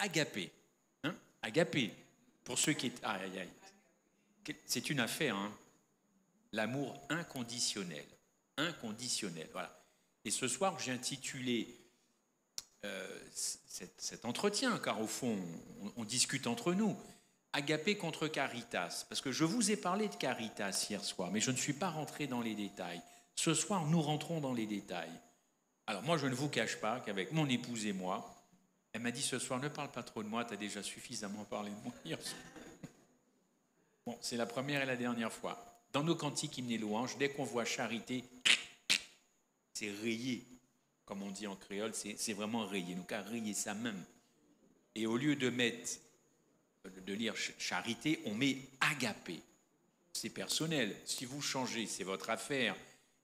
agapé. Hein, agapé. Pour ceux qui... Aïe, aïe. C'est une affaire, hein. L'amour inconditionnel. Inconditionnel, voilà. Et ce soir, j'ai intitulé cet entretien, car au fond, on discute entre nous, agapé contre caritas. Parce que je vous ai parlé de caritas hier soir, mais je ne suis pas rentré dans les détails. Ce soir, nous rentrons dans les détails. Alors moi, je ne vous cache pas qu'avec mon épouse et moi, elle m'a dit ce soir, ne parle pas trop de moi, tu as déjà suffisamment parlé de moi hier soir. Bon, c'est la première et la dernière fois. Dans nos cantiques, hymnes et louanges, dès qu'on voit charité, c'est rayé. Comme on dit en créole, c'est vraiment rayé. Nous, qu'à rayer ça même. Et au lieu de lire charité, on met agapé. C'est personnel. Si vous changez, c'est votre affaire.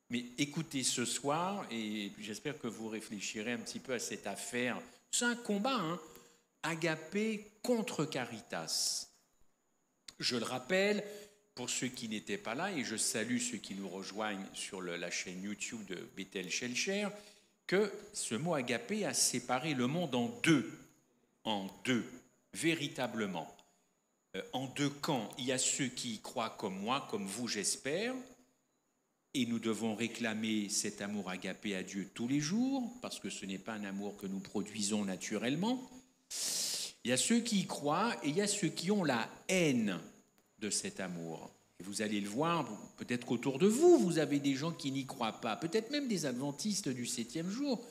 Mais écoutez ce soir, et j'espère que vous réfléchirez un petit peu à cette affaire. C'est un combat, hein. Agapé contre caritas. Je le rappelle, pour ceux qui n'étaient pas là, et je salue ceux qui nous rejoignent sur la chaîne YouTube de Bethel Shelcher, que ce mot agapé a séparé le monde en deux, véritablement. En deux camps, il y a ceux qui y croient comme moi, comme vous, j'espère, et nous devons réclamer cet amour agapé à Dieu tous les jours, parce que ce n'est pas un amour que nous produisons naturellement. Il y a ceux qui y croient, et il y a ceux qui ont la haine de cet amour. Et vous allez le voir, peut-être qu'autour de vous, vous avez des gens qui n'y croient pas, peut-être même des adventistes du 7e jour,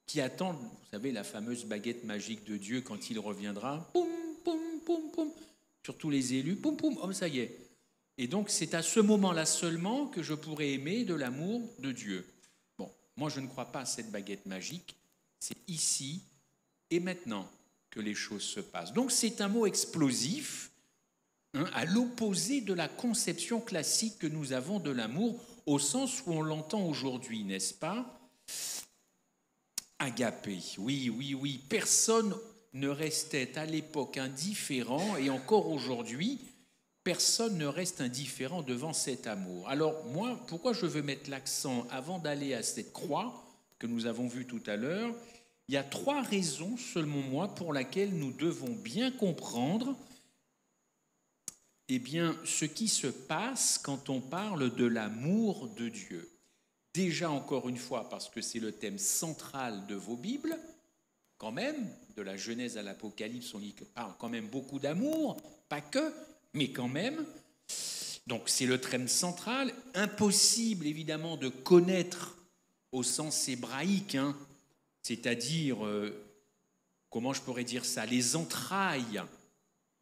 qui attendent, vous savez, la fameuse baguette magique de Dieu quand il reviendra, poum, poum, poum, poum, sur tous les élus, poum, poum, oh, ça y est. Et donc, c'est à ce moment-là seulement que je pourrai aimer de l'amour de Dieu. Bon, moi, je ne crois pas à cette baguette magique, c'est ici et maintenant que les choses se passent. Donc, c'est un mot explosif, à l'opposé de la conception classique que nous avons de l'amour, au sens où on l'entend aujourd'hui, n'est-ce pas? Agapé, oui, oui, oui. Personne ne restait à l'époque indifférent, et encore aujourd'hui, personne ne reste indifférent devant cet amour. Alors moi, pourquoi je veux mettre l'accent avant d'aller à cette croix que nous avons vue tout à l'heure? Il y a 3 raisons, selon moi, pour lesquelles nous devons bien comprendre ce qui se passe quand on parle de l'amour de Dieu. Déjà, encore une fois, parce que c'est le thème central de vos Bibles, quand même, de la Genèse à l'Apocalypse, on y parle quand même beaucoup d'amour, pas que, mais quand même. Donc c'est le thème central. Impossible, évidemment, de connaître au sens hébraïque, c'est-à-dire, comment je pourrais dire ça, les entrailles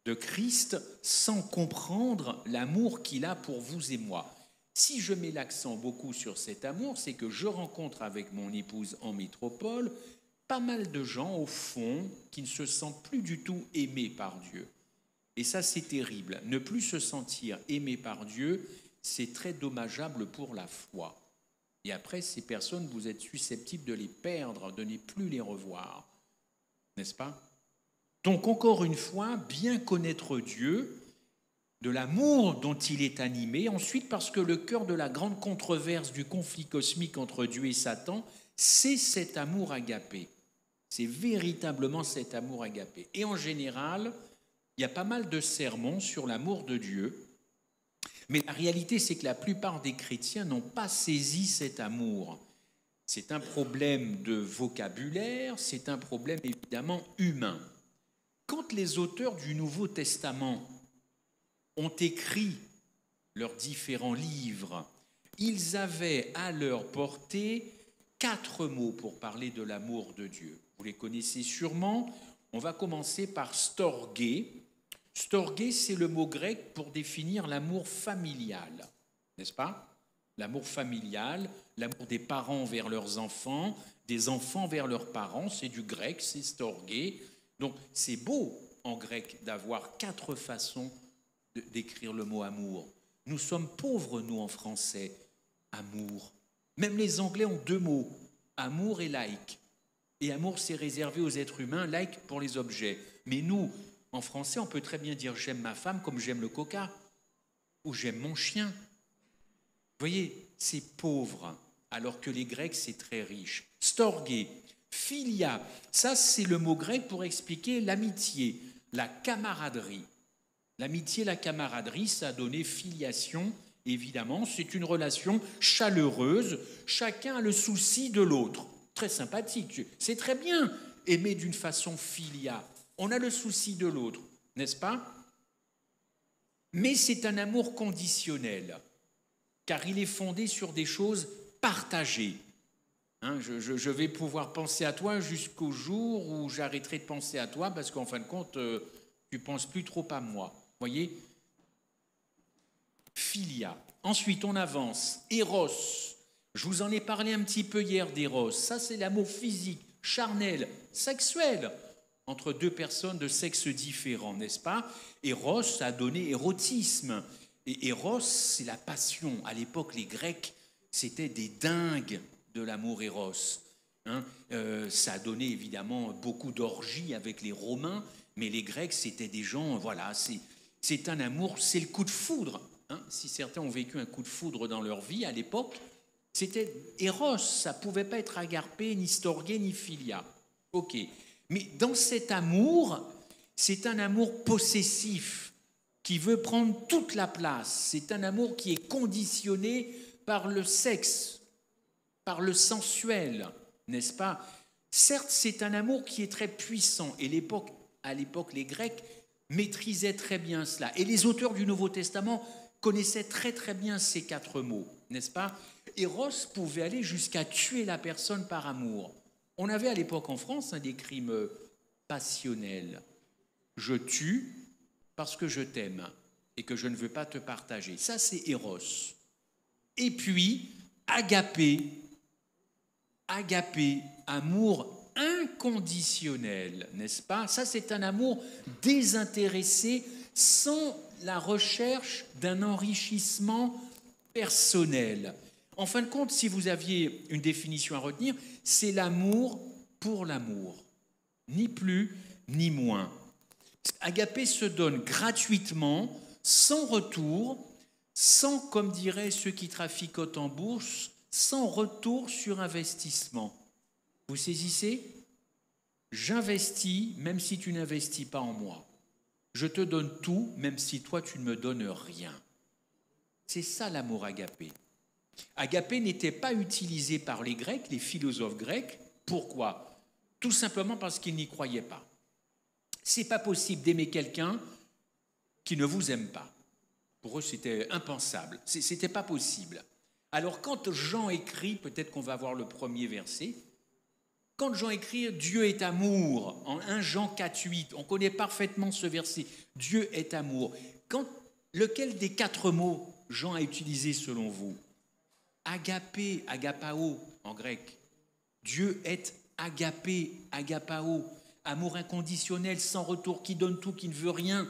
de Christ sans comprendre l'amour qu'il a pour vous et moi. Si je mets l'accent beaucoup sur cet amour, c'est que je rencontre avec mon épouse en métropole pas mal de gens, au fond, qui ne se sentent plus du tout aimés par Dieu. Et ça, c'est terrible. Ne plus se sentir aimé par Dieu, c'est très dommageable pour la foi. Et après, ces personnes, vous êtes susceptibles de les perdre, de ne plus les revoir. N'est-ce pas? Donc, encore une fois, bien connaître Dieu, de l'amour dont il est animé. Ensuite, parce que le cœur de la grande controverse du conflit cosmique entre Dieu et Satan, c'est cet amour agapé. C'est véritablement cet amour agapé. Et en général, il y a pas mal de sermons sur l'amour de Dieu. Mais la réalité, c'est que la plupart des chrétiens n'ont pas saisi cet amour. C'est un problème de vocabulaire, c'est un problème évidemment humain. Quand les auteurs du Nouveau Testament ont écrit leurs différents livres, ils avaient à leur portée 4 mots pour parler de l'amour de Dieu. Vous les connaissez sûrement. On va commencer par storgé. Storgé, c'est le mot grec pour définir l'amour familial, n'est-ce pas? L'amour familial, l'amour des parents vers leurs enfants, des enfants vers leurs parents, c'est du grec, c'est storgé. Donc c'est beau en grec d'avoir 4 façons d'écrire le mot amour. Nous sommes pauvres, nous, en français. Amour. Même les Anglais ont 2 mots, amour et like. Et amour, c'est réservé aux êtres humains, like pour les objets. Mais nous, en français, on peut très bien dire j'aime ma femme comme j'aime le coca, ou j'aime mon chien. Vous voyez, c'est pauvre, alors que les Grecs, c'est très riche. Storgé, Philia, ça c'est le mot grec pour expliquer l'amitié, la camaraderie. L'amitié, la camaraderie, ça a donné filiation, évidemment. C'est une relation chaleureuse. Chacun a le souci de l'autre. Très sympathique. C'est très bien aimer d'une façon filia. On a le souci de l'autre, n'est-ce pas? Mais c'est un amour conditionnel, car il est fondé sur des choses partagées. Hein, je vais pouvoir penser à toi jusqu'au jour où j'arrêterai de penser à toi, parce qu'en fin de compte, tu ne penses plus trop à moi. Voyez? Philia. Ensuite, on avance. Eros. Je vous en ai parlé un petit peu hier d'Eros. Ça, c'est l'amour physique, charnel, sexuel, entre deux personnes de sexe différent, n'est-ce pas? Eros a donné érotisme. Et Eros, c'est la passion. À l'époque, les Grecs, c'était des dingues de l'amour Eros. Hein, ça a donné évidemment beaucoup d'orgies avec les Romains, mais les Grecs, c'était des gens, voilà, c'est un amour, c'est le coup de foudre. Hein. Si certains ont vécu un coup de foudre dans leur vie à l'époque, c'était Eros, ça ne pouvait pas être Agarpé, ni Storgé, ni Philia. Ok. Mais dans cet amour, c'est un amour possessif qui veut prendre toute la place. C'est un amour qui est conditionné par le sexe, par le sensuel, n'est-ce pas? Certes, c'est un amour qui est très puissant et à l'époque, les Grecs maîtrisaient très bien cela. Et les auteurs du Nouveau Testament connaissaient très très bien ces 4 mots, n'est-ce pas? Eros pouvait aller jusqu'à tuer la personne par amour. On avait à l'époque en France des crimes passionnels. Je tue parce que je t'aime et que je ne veux pas te partager. Ça, c'est Eros. Et puis, agapé, amour inconditionnel, n'est-ce pas? Ça, c'est un amour désintéressé, sans la recherche d'un enrichissement personnel. En fin de compte, si vous aviez une définition à retenir, c'est l'amour pour l'amour, ni plus ni moins. Agapé se donne gratuitement, sans retour, sans, comme diraient ceux qui traficotent en bourse, sans retour sur investissement. Vous saisissez? J'investis même si tu n'investis pas en moi. Je te donne tout même si toi tu ne me donnes rien. C'est ça l'amour agapé. Agapé n'était pas utilisé par les Grecs, les philosophes grecs. Pourquoi? Tout simplement parce qu'ils n'y croyaient pas. C'est pas possible d'aimer quelqu'un qui ne vous aime pas. Pour eux, c'était impensable. C'était pas possible. Alors, quand Jean écrit, peut-être qu'on va voir le premier verset, quand Jean écrit « Dieu est amour », en 1 Jean 4,8, on connaît parfaitement ce verset, « Dieu est amour ». Lequel des 4 mots Jean a utilisé selon vous? Agapé, agapao en grec. Dieu est agapé, agapao, amour inconditionnel, sans retour, qui donne tout, qui ne veut rien.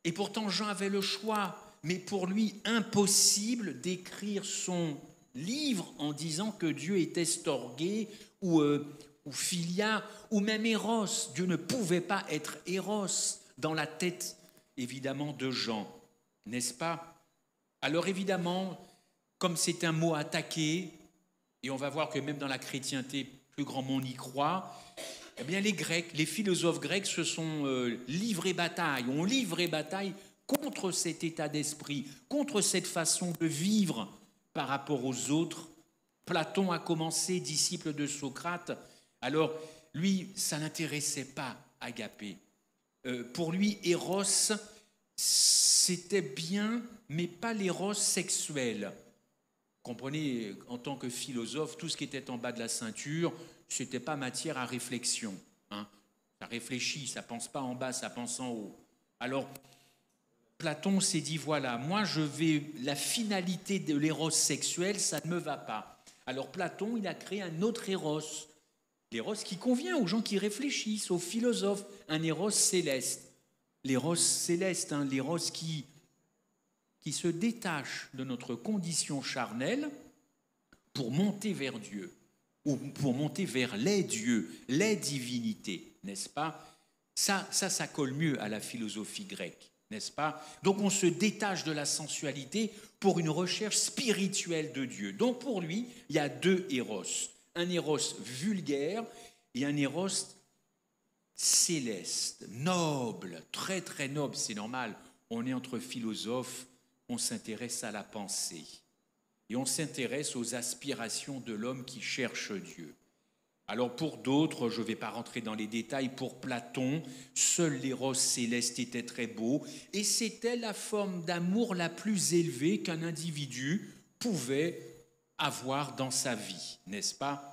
Et pourtant, Jean avait le choix, mais pour lui, impossible d'écrire son livre en disant que Dieu était storgé ou philia, ou même Eros. Dieu ne pouvait pas être Eros dans la tête, évidemment, de Jean, n'est-ce pas? Alors évidemment, comme c'est un mot attaqué, et on va voir que même dans la chrétienté, plus grand monde y croit, eh bien les Grecs, les philosophes grecs se sont ont livré bataille contre cet état d'esprit, contre cette façon de vivre par rapport aux autres. Platon a commencé, disciple de Socrate. Alors, lui, ça n'intéressait pas Agapé. Pour lui, Eros, c'était bien, mais pas l'éros sexuel. Comprenez, en tant que philosophe, tout ce qui était en bas de la ceinture, ce n'était pas matière à réflexion. Hein. Ça réfléchit, ça ne pense pas en bas, ça pense en haut. Alors, Platon s'est dit, voilà, moi la finalité de l'éros sexuel, ça ne me va pas. Alors Platon, il a créé un autre éros, l'éros qui convient aux gens qui réfléchissent, aux philosophes, un éros céleste. L'éros céleste, hein, l'éros qui se détache de notre condition charnelle pour monter vers Dieu, ou pour monter vers les dieux, les divinités, n'est-ce pas? Ça colle mieux à la philosophie grecque. n'est-ce pas? Donc on se détache de la sensualité pour une recherche spirituelle de Dieu. Donc pour lui, il y a deux éros. Un éros vulgaire et un éros céleste, noble, très très noble, c'est normal. On est entre philosophes, on s'intéresse à la pensée. Et on s'intéresse aux aspirations de l'homme qui cherche Dieu. Alors pour d'autres, je ne vais pas rentrer dans les détails, pour Platon, seul l'éros céleste était très beau, et c'était la forme d'amour la plus élevée qu'un individu pouvait avoir dans sa vie, n'est-ce pas?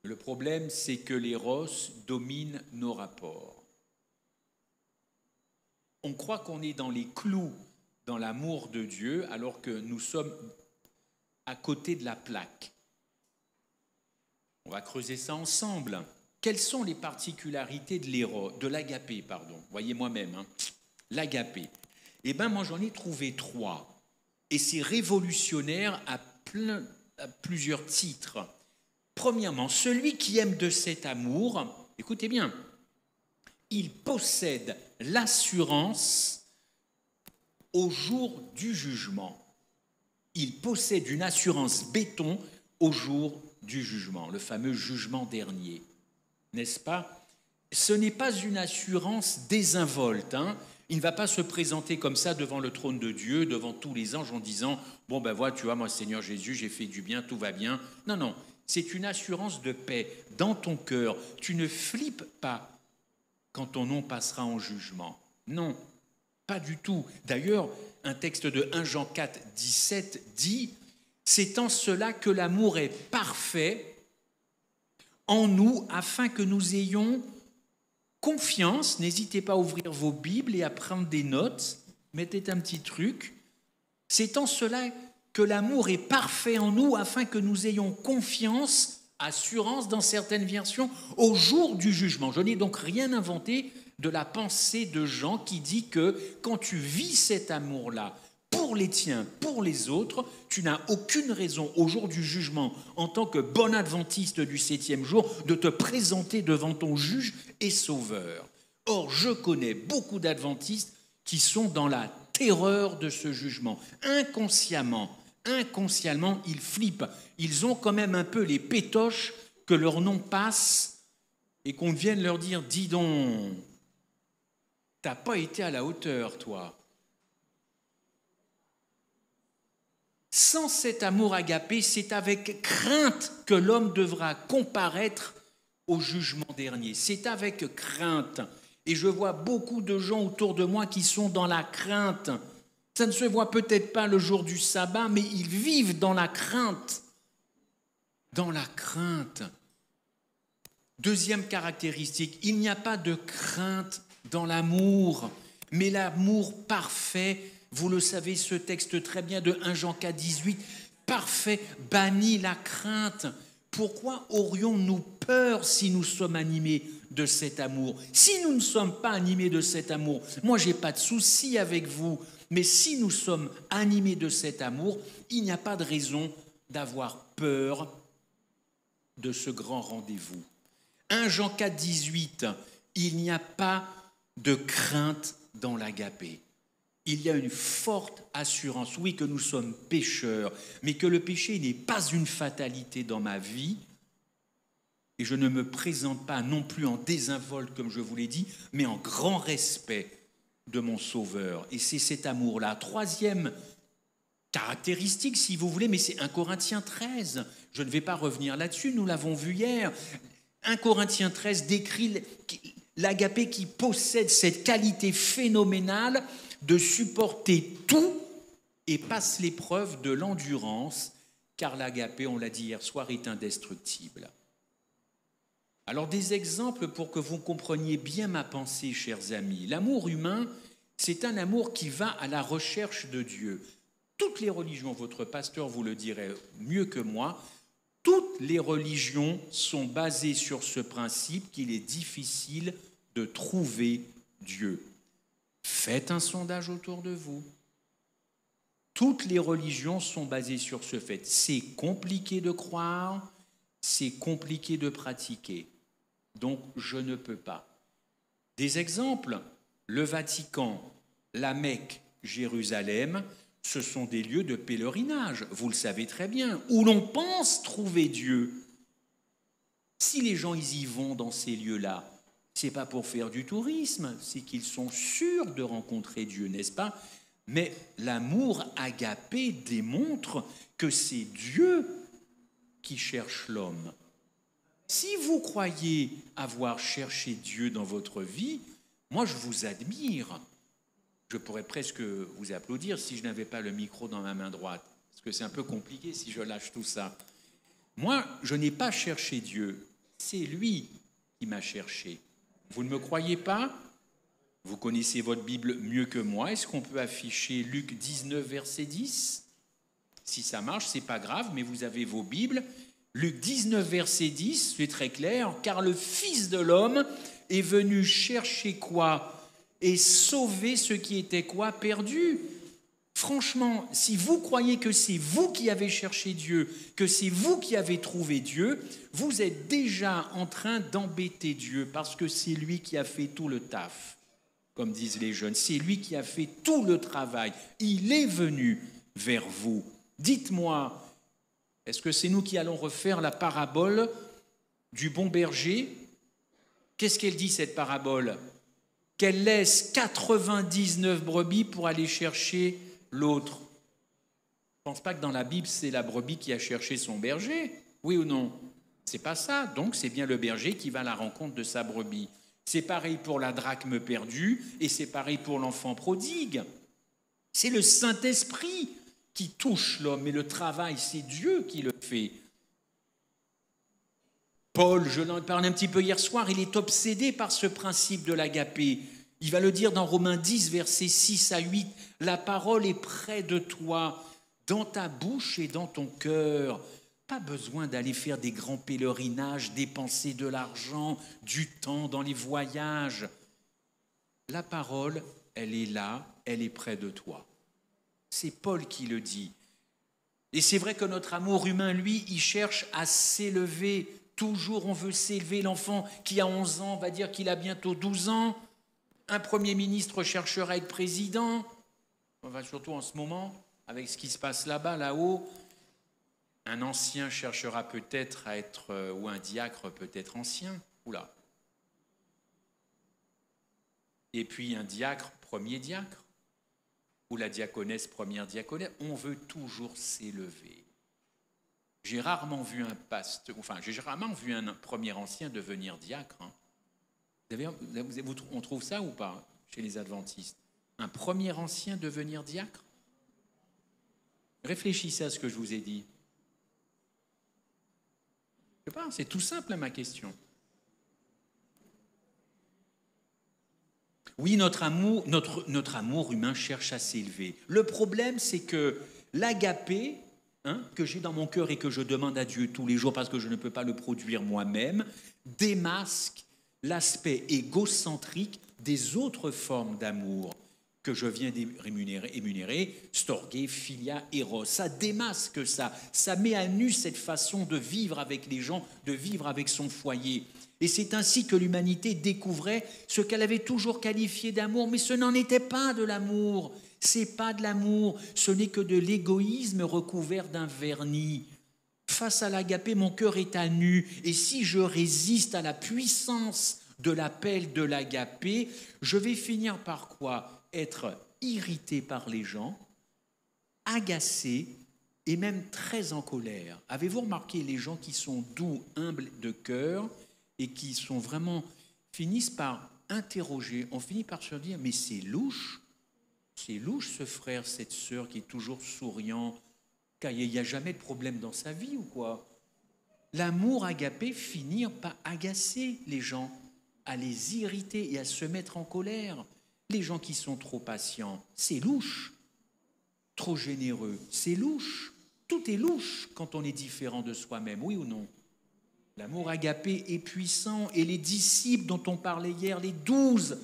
Le problème, c'est que l'éros domine nos rapports. On croit qu'on est dans les clous, dans l'amour de Dieu, alors que nous sommes à côté de la plaque. On va creuser ça ensemble. Quelles sont les particularités de l'agapé, pardon? Voyez moi-même, hein, l'agapé. Eh bien, moi, j'en ai trouvé 3. Et c'est révolutionnaire à plusieurs titres. Premièrement, celui qui aime de cet amour, écoutez bien, il possède l'assurance au jour du jugement. Il possède une assurance béton au jour du jugement, le fameux jugement dernier, n'est-ce pas? Ce n'est pas une assurance désinvolte, hein. Il ne va pas se présenter comme ça devant le trône de Dieu, devant tous les anges en disant « Bon ben voilà, tu vois, moi Seigneur Jésus, j'ai fait du bien, tout va bien. » Non, non, c'est une assurance de paix dans ton cœur. Tu ne flippes pas quand ton nom passera en jugement. Non, pas du tout. D'ailleurs, un texte de 1 Jean 4, 17 dit « C'est en cela que l'amour est parfait en nous, afin que nous ayons confiance. » N'hésitez pas à ouvrir vos Bibles et à prendre des notes. Mettez un petit truc. « C'est en cela que l'amour est parfait en nous, afin que nous ayons confiance, assurance dans certaines versions, au jour du jugement. » Je n'ai donc rien inventé de la pensée de Jean qui dit que quand tu vis cet amour-là pour les tiens, pour les autres, tu n'as aucune raison au jour du jugement, en tant que bon adventiste du 7e jour, de te présenter devant ton juge et sauveur. Or, je connais beaucoup d'adventistes qui sont dans la terreur de ce jugement. Inconsciemment, ils flippent. Ils ont quand même un peu les pétoches que leur nom passe et qu'on vienne leur dire « Dis donc, t'as pas été à la hauteur, toi. » Sans cet amour agapé, c'est avec crainte que l'homme devra comparaître au jugement dernier. C'est avec crainte. Et je vois beaucoup de gens autour de moi qui sont dans la crainte. Ça ne se voit peut-être pas le jour du sabbat, mais ils vivent dans la crainte. Dans la crainte. Deuxième caractéristique, il n'y a pas de crainte dans l'amour, mais l'amour parfait, vous le savez, ce texte très bien de 1 Jean 4, 18, parfait, bannit la crainte. Pourquoi aurions-nous peur si nous sommes animés de cet amour? Si nous ne sommes pas animés de cet amour, moi je n'ai pas de souci avec vous, mais si nous sommes animés de cet amour, il n'y a pas de raison d'avoir peur de ce grand rendez-vous. 1 Jean 4, 18, il n'y a pas de crainte dans l'agapé. Il y a une forte assurance, oui, que nous sommes pécheurs, mais que le péché n'est pas une fatalité dans ma vie. Et je ne me présente pas non plus en désinvolte, comme je vous l'ai dit, mais en grand respect de mon Sauveur. Et c'est cet amour-là. Troisième caractéristique, si vous voulez, mais c'est 1 Corinthiens 13. Je ne vais pas revenir là-dessus, nous l'avons vu hier. 1 Corinthiens 13 décrit l'agapé qui possède cette qualité phénoménale de supporter tout et passe l'épreuve de l'endurance, car l'agapé, on l'a dit hier soir, est indestructible. Alors des exemples pour que vous compreniez bien ma pensée, chers amis. L'amour humain, c'est un amour qui va à la recherche de Dieu. Toutes les religions, votre pasteur vous le dirait mieux que moi, toutes les religions sont basées sur ce principe qu'il est difficile de trouver Dieu. Faites un sondage autour de vous. Toutes les religions sont basées sur ce fait. C'est compliqué de croire, c'est compliqué de pratiquer. Donc, je ne peux pas. Des exemples, le Vatican, la Mecque, Jérusalem, ce sont des lieux de pèlerinage, vous le savez très bien, où l'on pense trouver Dieu. Si les gens ils y vont dans ces lieux-là, c'est pas pour faire du tourisme, c'est qu'ils sont sûrs de rencontrer Dieu, n'est-ce pas? Mais l'amour agapé démontre que c'est Dieu qui cherche l'homme. Si vous croyez avoir cherché Dieu dans votre vie, moi je vous admire. Je pourrais presque vous applaudir si je n'avais pas le micro dans ma main droite, parce que c'est un peu compliqué si je lâche tout ça. Moi, je n'ai pas cherché Dieu, c'est lui qui m'a cherché. Vous ne me croyez pas? Vous connaissez votre Bible mieux que moi. Est-ce qu'on peut afficher Luc 19, verset 10? Si ça marche, c'est pas grave, mais vous avez vos Bibles. Luc 19, verset 10, c'est très clair. Car le Fils de l'homme est venu chercher quoi? Et sauver ce qui était quoi? Perdu. Franchement, si vous croyez que c'est vous qui avez cherché Dieu, que c'est vous qui avez trouvé Dieu, vous êtes déjà en train d'embêter Dieu parce que c'est lui qui a fait tout le taf, comme disent les jeunes. C'est lui qui a fait tout le travail. Il est venu vers vous. Dites-moi, est-ce que c'est nous qui allons refaire la parabole du bon berger? Qu'est-ce qu'elle dit, cette parabole? Qu'elle laisse 99 brebis pour aller chercher l'autre. Je ne pense pas que dans la Bible, c'est la brebis qui a cherché son berger, oui ou non? C'est pas ça. Donc, c'est bien le berger qui va à la rencontre de sa brebis. C'est pareil pour la drachme perdue et c'est pareil pour l'enfant prodigue. C'est le Saint-Esprit qui touche l'homme et le travail, c'est Dieu qui le fait. Paul, je l'en parlais un petit peu hier soir, il est obsédé par ce principe de l'agapé. Il va le dire dans Romains 10, versets 6 à 8. La parole est près de toi, dans ta bouche et dans ton cœur. Pas besoin d'aller faire des grands pèlerinages, dépenser de l'argent, du temps dans les voyages. La parole, elle est là, elle est près de toi. C'est Paul qui le dit. Et c'est vrai que notre amour humain, lui, il cherche à s'élever. Toujours, on veut s'élever. L'enfant qui a 11 ans va dire qu'il a bientôt 12 ans. Un Premier ministre cherchera à être président. Enfin, surtout en ce moment, avec ce qui se passe là-bas, là-haut. Un ancien cherchera peut-être à être, ou un diacre peut-être ancien. Oula. Et puis un diacre, premier diacre. Ou la diaconesse, première diaconesse. On veut toujours s'élever. J'ai rarement vu un pasteur, j'ai rarement vu un premier ancien devenir diacre. On trouve ça ou pas chez les adventistes? Un premier ancien devenir diacre? Réfléchissez à ce que je vous ai dit. Je sais pas, c'est tout simple ma question. Oui, notre amour humain cherche à s'élever. Le problème, c'est que l'agapé, que j'ai dans mon cœur et que je demande à Dieu tous les jours parce que je ne peux pas le produire moi-même, démasque l'aspect égocentrique des autres formes d'amour que je viens d'énumérer, storge, philia, eros. Ça démasque ça met à nu cette façon de vivre avec les gens, de vivre avec son foyer. Et c'est ainsi que l'humanité découvrait ce qu'elle avait toujours qualifié d'amour, mais ce n'en était pas de l'amour. C'est pas de l'amour, ce n'est que de l'égoïsme recouvert d'un vernis. Face à l'agapé, mon cœur est à nu, et si je résiste à la puissance de l'appel de l'agapé, je vais finir par quoi? Être irrité par les gens, agacé et même très en colère. Avez-vous remarqué les gens qui sont doux, humbles de cœur et qui sont vraiment finissent par interroger, on finit par se dire mais c'est louche ce frère, cette sœur qui est toujours souriant, car il n'y a jamais de problème dans sa vie ou quoi? L'amour agapé finit par agacer les gens, à les irriter et à se mettre en colère. Les gens qui sont trop patients, c'est louche. Trop généreux, c'est louche. Tout est louche quand on est différent de soi-même, oui ou non? L'amour agapé est puissant et les disciples dont on parlait hier, les 12,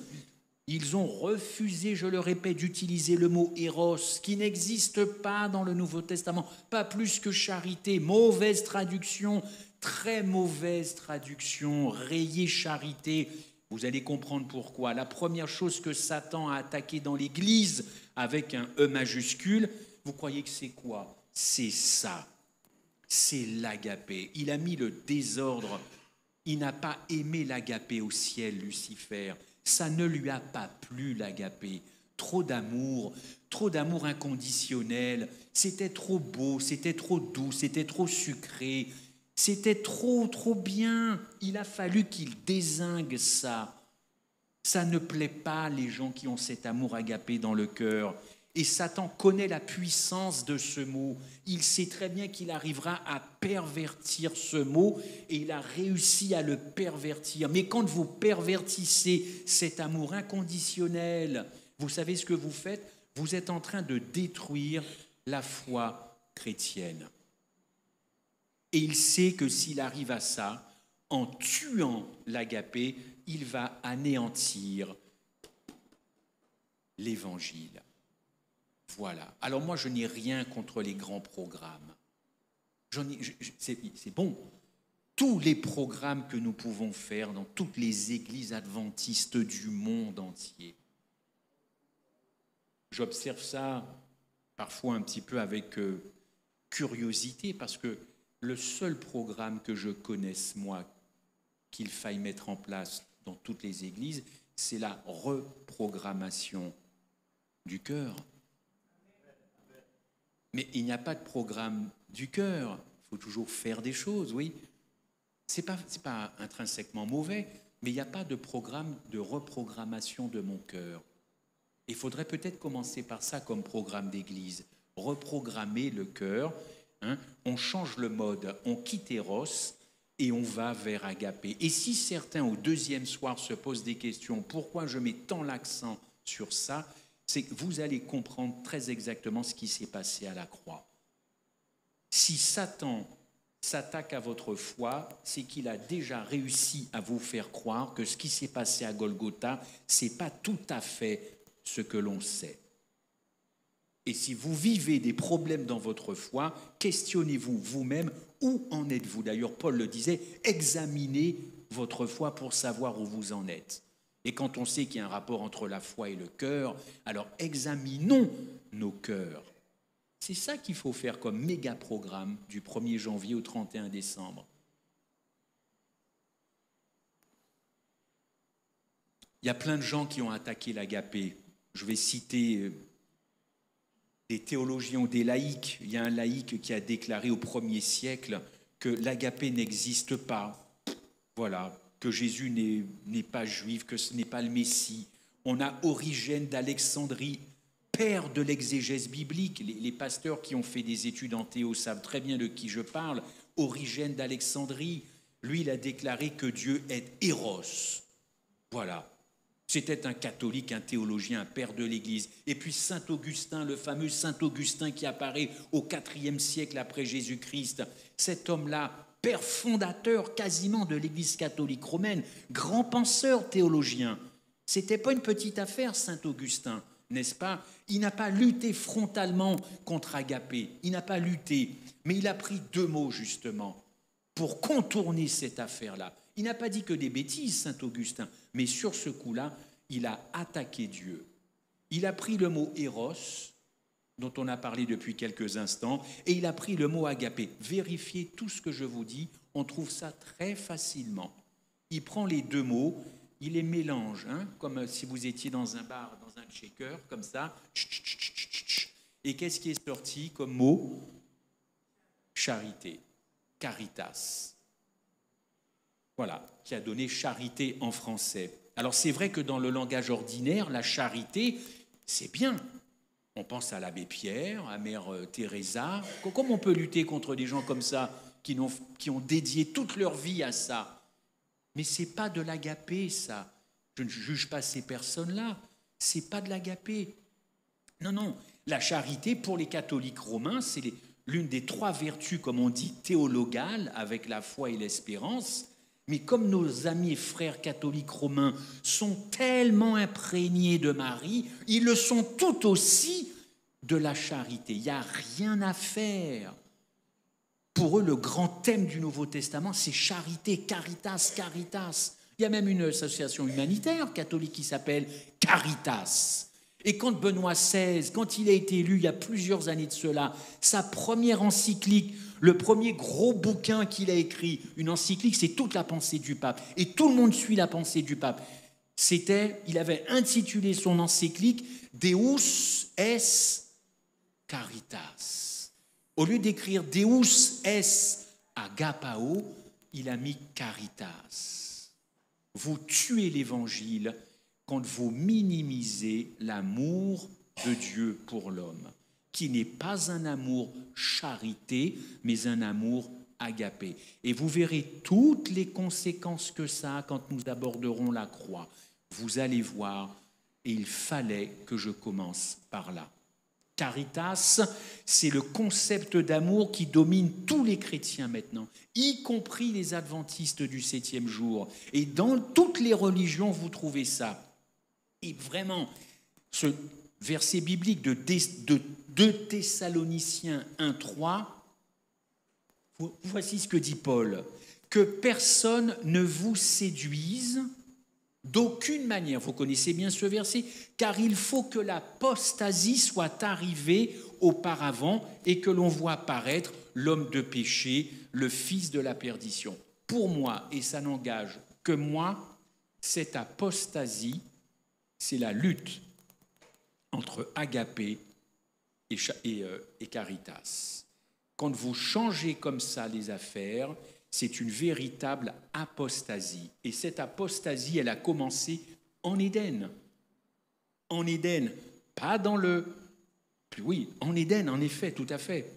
ils ont refusé, je le répète, d'utiliser le mot éros, qui n'existe pas dans le Nouveau Testament, pas plus que charité. Mauvaise traduction, très mauvaise traduction, rayée charité. Vous allez comprendre pourquoi. La première chose que Satan a attaqué dans l'Église avec un E majuscule, vous croyez que c'est quoi? C'est ça. C'est l'agapé. Il a mis le désordre. Il n'a pas aimé l'agapé au ciel, Lucifer. Ça ne lui a pas plu, l'agapé. Trop d'amour inconditionnel. C'était trop beau, c'était trop doux, c'était trop sucré. C'était trop bien. Il a fallu qu'il dézingue ça. Ça ne plaît pas les gens qui ont cet amour agapé dans le cœur. Et Satan connaît la puissance de ce mot. Il sait très bien qu'il arrivera à pervertir ce mot et il a réussi à le pervertir. Mais quand vous pervertissez cet amour inconditionnel, vous savez ce que vous faites? Vous êtes en train de détruire la foi chrétienne. Et il sait que s'il arrive à ça, en tuant l'agapé, il va anéantir l'évangile. Voilà. Alors moi, je n'ai rien contre les grands programmes. C'est bon. Tous les programmes que nous pouvons faire dans toutes les églises adventistes du monde entier. J'observe ça parfois un petit peu avec curiosité parce que le seul programme que je connaisse, moi, qu'il faille mettre en place dans toutes les églises, c'est la reprogrammation du cœur. Mais il n'y a pas de programme du cœur. Il faut toujours faire des choses, oui. C'est pas intrinsèquement mauvais, mais il n'y a pas de programme de reprogrammation de mon cœur. Il faudrait peut-être commencer par ça comme programme d'église. Reprogrammer le cœur. On change le mode, on quitte Eros et on va vers agapé. Et si certains au deuxième soir se posent des questions, pourquoi je mets tant l'accent sur ça, c'est que vous allez comprendre très exactement ce qui s'est passé à la croix. Si Satan s'attaque à votre foi, c'est qu'il a déjà réussi à vous faire croire que ce qui s'est passé à Golgotha, ce n'est pas tout à fait ce que l'on sait. Et si vous vivez des problèmes dans votre foi, questionnez-vous vous-même, où en êtes-vous? D'ailleurs, Paul le disait, examinez votre foi pour savoir où vous en êtes. Et quand on sait qu'il y a un rapport entre la foi et le cœur, alors examinons nos cœurs. C'est ça qu'il faut faire comme méga programme du 1er janvier au 31 décembre. Il y a plein de gens qui ont attaqué l'agapé. Je vais citer des théologiens ou des laïcs. Il y a un laïc qui a déclaré au 1er siècle que l'agapé n'existe pas. Voilà, que Jésus n'est pas juif, que ce n'est pas le Messie. On a Origène d'Alexandrie, père de l'exégèse biblique. Les pasteurs qui ont fait des études en théo savent très bien de qui je parle. Origène d'Alexandrie, lui, il a déclaré que Dieu est Eros. Voilà. C'était un catholique, un théologien, un père de l'Église. Et puis Saint Augustin, le fameux Saint Augustin qui apparaît au IVe siècle après Jésus-Christ. Cet homme-là, père fondateur quasiment de l'Église catholique romaine, grand penseur théologien. C'était pas une petite affaire, Saint Augustin, n'est-ce pas? Il n'a pas lutté frontalement contre agapé, il n'a pas lutté, mais il a pris 2 mots justement pour contourner cette affaire-là. Il n'a pas dit que des bêtises, Saint Augustin, mais sur ce coup-là, il a attaqué Dieu. Il a pris le mot Eros, dont on a parlé depuis quelques instants, et il a pris le mot agapé. Vérifiez tout ce que je vous dis, on trouve ça très facilement. Il prend les 2 mots, il les mélange, comme si vous étiez dans un bar, dans un shaker, comme ça. Et qu'est-ce qui est sorti comme mot? Charité, caritas. Voilà, qui a donné charité en français. Alors c'est vrai que dans le langage ordinaire, la charité, c'est bien. On pense à l'abbé Pierre, à Mère Teresa. Comment on peut lutter contre des gens comme ça qui ont dédié toute leur vie à ça? Mais ce n'est pas de l'agapé, ça. Je ne juge pas ces personnes-là. Ce n'est pas de l'agapé. Non, non. La charité, pour les catholiques romains, c'est l'une des 3 vertus, comme on dit, théologales, avec la foi et l'espérance. Mais comme nos amis et frères catholiques romains sont tellement imprégnés de Marie, ils le sont tout aussi de la charité. Il n'y a rien à faire. Pour eux, le grand thème du Nouveau Testament, c'est charité, caritas, caritas. Il y a même une association humanitaire catholique qui s'appelle Caritas. Et quand Benoît XVI, quand il a été élu il y a plusieurs années de cela, sa première encyclique, le premier gros bouquin qu'il a écrit, une encyclique, c'est toute la pensée du pape. Et tout le monde suit la pensée du pape. Il avait intitulé son encyclique Deus es Caritas. Au lieu d'écrire Deus es Agapao, il a mis Caritas. Vous tuez l'évangile quand vous minimisez l'amour de Dieu pour l'homme, qui n'est pas un amour charité, mais un amour agapé. Et vous verrez toutes les conséquences que ça a quand nous aborderons la croix. Vous allez voir, et il fallait que je commence par là. Caritas, c'est le concept d'amour qui domine tous les chrétiens maintenant, y compris les adventistes du 7e jour. Et dans toutes les religions, vous trouvez ça. Et vraiment, ce verset biblique de 2 Thessaloniciens 1,3, voici ce que dit Paul. Que personne ne vous séduise d'aucune manière, vous connaissez bien ce verset, car il faut que l'apostasie soit arrivée auparavant et que l'on voit apparaître l'homme de péché, le fils de la perdition. Pour moi, et ça n'engage que moi, cette apostasie, c'est la lutte entre agapé et caritas. Quand vous changez comme ça les affaires, c'est une véritable apostasie. Et cette apostasie, elle a commencé en Éden. En Éden, pas dans le... Oui, en Éden, en effet, tout à fait.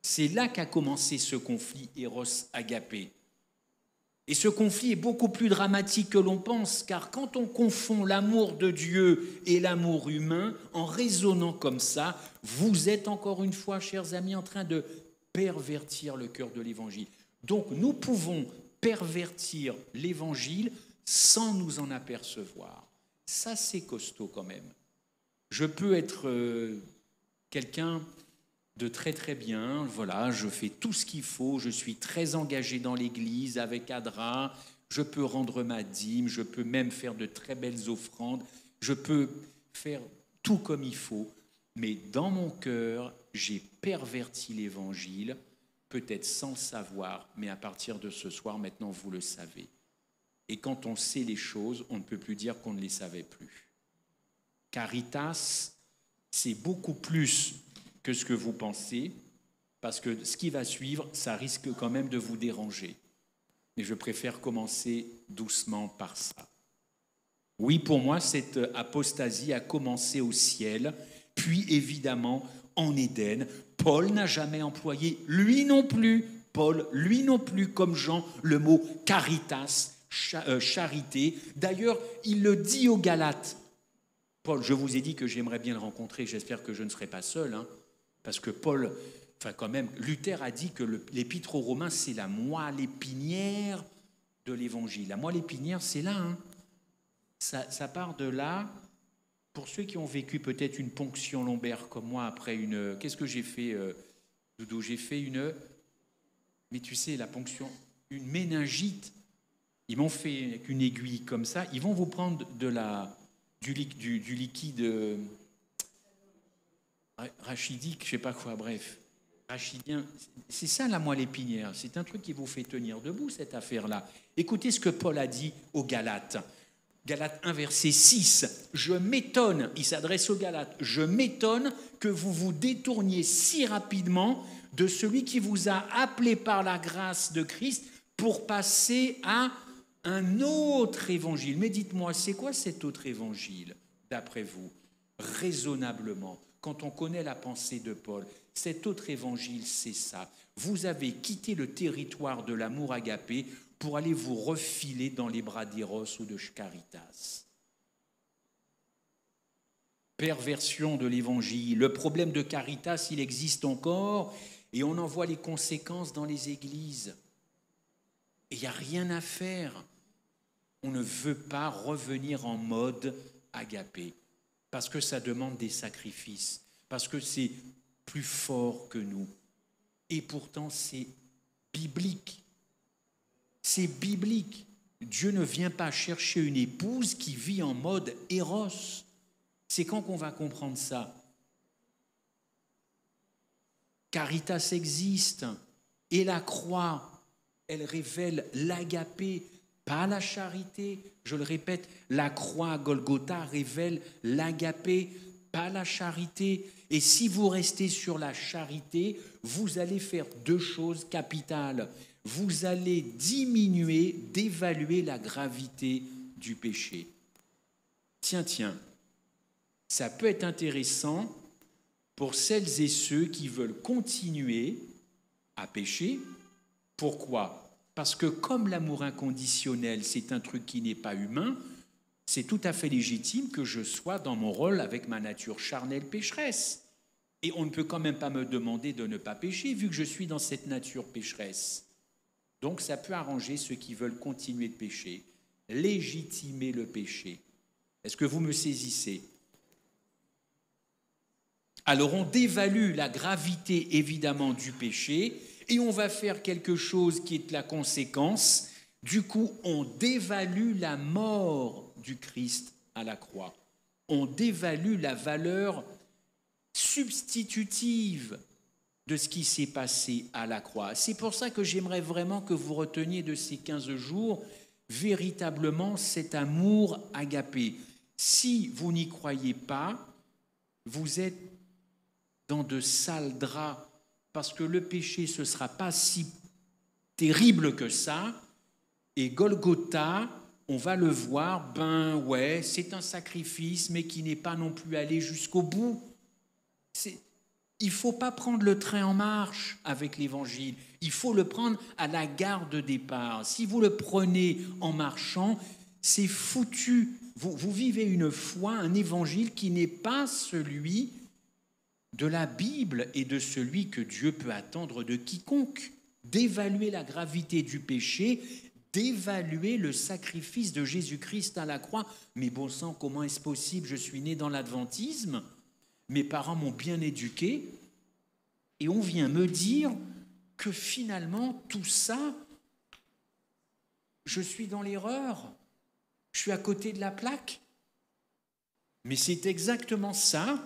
C'est là qu'a commencé ce conflit Éros-Agapé. Et ce conflit est beaucoup plus dramatique que l'on pense, car quand on confond l'amour de Dieu et l'amour humain, en raisonnant comme ça, vous êtes encore une fois, chers amis, en train de pervertir le cœur de l'Évangile. Donc nous pouvons pervertir l'Évangile sans nous en apercevoir. Ça, c'est costaud quand même. Je peux être quelqu'un de très très bien, voilà, je fais tout ce qu'il faut, je suis très engagé dans l'Église avec Adra, je peux rendre ma dîme, je peux même faire de très belles offrandes, je peux faire tout comme il faut, mais dans mon cœur, j'ai perverti l'Évangile, peut-être sans le savoir, mais à partir de ce soir, maintenant, vous le savez. Et quand on sait les choses, on ne peut plus dire qu'on ne les savait plus. Caritas, c'est beaucoup plus que ce que vous pensez, parce que ce qui va suivre, ça risque quand même de vous déranger. Mais je préfère commencer doucement par ça. Oui, pour moi, cette apostasie a commencé au ciel, puis évidemment en Éden. Paul n'a jamais employé, lui non plus, comme Jean, le mot caritas, charité. D'ailleurs, il le dit aux Galates. Paul, je vous ai dit que j'aimerais bien le rencontrer, j'espère que je ne serai pas seul, hein, parce que Paul, enfin quand même, Luther a dit que l'épître aux Romains, c'est la moelle épinière de l'Évangile. La moelle épinière, c'est là, hein. Ça part de là. Pour ceux qui ont vécu peut-être une ponction lombaire comme moi après une... Qu'est-ce que j'ai fait, Doudou? J'ai fait une... Mais tu sais, la ponction, une méningite. Ils m'ont fait avec une aiguille comme ça. Ils vont vous prendre du liquide rachidique, je ne sais pas quoi, bref. Rachidien, c'est ça la moelle épinière. C'est un truc qui vous fait tenir debout, cette affaire-là. Écoutez ce que Paul a dit aux Galates. Galates 1, verset 6. Je m'étonne, il s'adresse aux Galates, je m'étonne que vous vous détourniez si rapidement de celui qui vous a appelé par la grâce de Christ pour passer à un autre évangile. Mais dites-moi, c'est quoi cet autre évangile, d'après vous? Raisonnablement, quand on connaît la pensée de Paul, cet autre évangile, c'est ça. Vous avez quitté le territoire de l'amour agapé pour aller vous refiler dans les bras d'Éros ou de Caritas. Perversion de l'évangile. Le problème de Caritas, il existe encore et on en voit les conséquences dans les églises. Et il n'y a rien à faire. On ne veut pas revenir en mode agapé parce que ça demande des sacrifices, parce que c'est plus fort que nous. Et pourtant, c'est biblique. C'est biblique. Dieu ne vient pas chercher une épouse qui vit en mode éros. C'est quand qu'on va comprendre ça? Caritas existe et la croix, elle révèle l'agapé, pas la charité. Je le répète, la croix à Golgotha révèle l'agapé, pas la charité. Et si vous restez sur la charité, vous allez faire deux choses capitales. Vous allez diminuer, dévaluer la gravité du péché. Tiens, ça peut être intéressant pour celles et ceux qui veulent continuer à pécher. Pourquoi? Parce que comme l'amour inconditionnel, c'est un truc qui n'est pas humain, c'est tout à fait légitime que je sois dans mon rôle avec ma nature charnelle pécheresse. Et on ne peut quand même pas me demander de ne pas pécher vu que je suis dans cette nature pécheresse. Donc ça peut arranger ceux qui veulent continuer de pécher, légitimer le péché. Est-ce que vous me saisissez? Alors on dévalue la gravité évidemment du péché et on va faire quelque chose qui est la conséquence. Du coup, on dévalue la mort du Christ à la croix. On dévalue la valeur substitutive de ce qui s'est passé à la croix. C'est pour ça que j'aimerais vraiment que vous reteniez de ces 15 jours véritablement cet amour agapé. Si vous n'y croyez pas, vous êtes dans de sales draps, parce que le péché, ce ne sera pas si terrible que ça. Et Golgotha, on va le voir, c'est un sacrifice, mais qui n'est pas non plus allé jusqu'au bout. Il ne faut pas prendre le train en marche avec l'Évangile, il faut le prendre à la gare de départ. Si vous le prenez en marchant, c'est foutu. Vous vivez une foi, un Évangile qui n'est pas celui de la Bible et de celui que Dieu peut attendre de quiconque. D'évaluer la gravité du péché, d'évaluer le sacrifice de Jésus-Christ à la croix. Mais bon sang, comment est-ce possible? Je suis né dans l'adventisme, mes parents m'ont bien éduqué, et on vient me dire que finalement, tout ça, je suis dans l'erreur, je suis à côté de la plaque. Mais c'est exactement ça,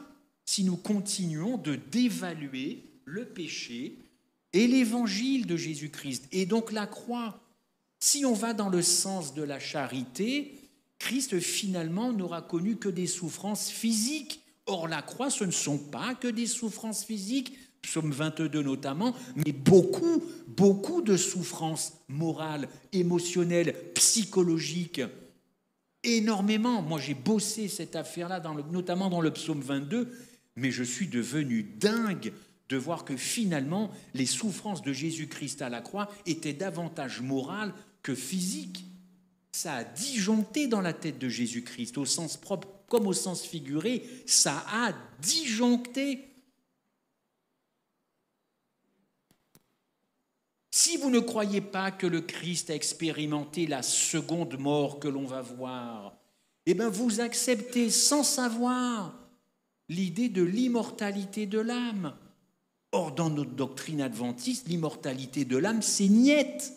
si nous continuons de dévaluer le péché et l'évangile de Jésus-Christ, et donc la croix. Si on va dans le sens de la charité, Christ finalement n'aura connu que des souffrances physiques. Or, la croix, ce ne sont pas que des souffrances physiques, psaume 22 notamment, mais beaucoup de souffrances morales, émotionnelles, psychologiques. Énormément. Moi, j'ai bossé cette affaire-là, notamment dans le psaume 22, mais je suis devenu dingue de voir que finalement, les souffrances de Jésus-Christ à la croix étaient davantage morales que physiques. Ça a disjoncté dans la tête de Jésus-Christ, au sens propre comme au sens figuré, ça a disjoncté. Si vous ne croyez pas que le Christ a expérimenté la seconde mort que l'on va voir, eh bien vous acceptez sans savoir l'idée de l'immortalité de l'âme. Or, dans notre doctrine adventiste, l'immortalité de l'âme, c'est niette.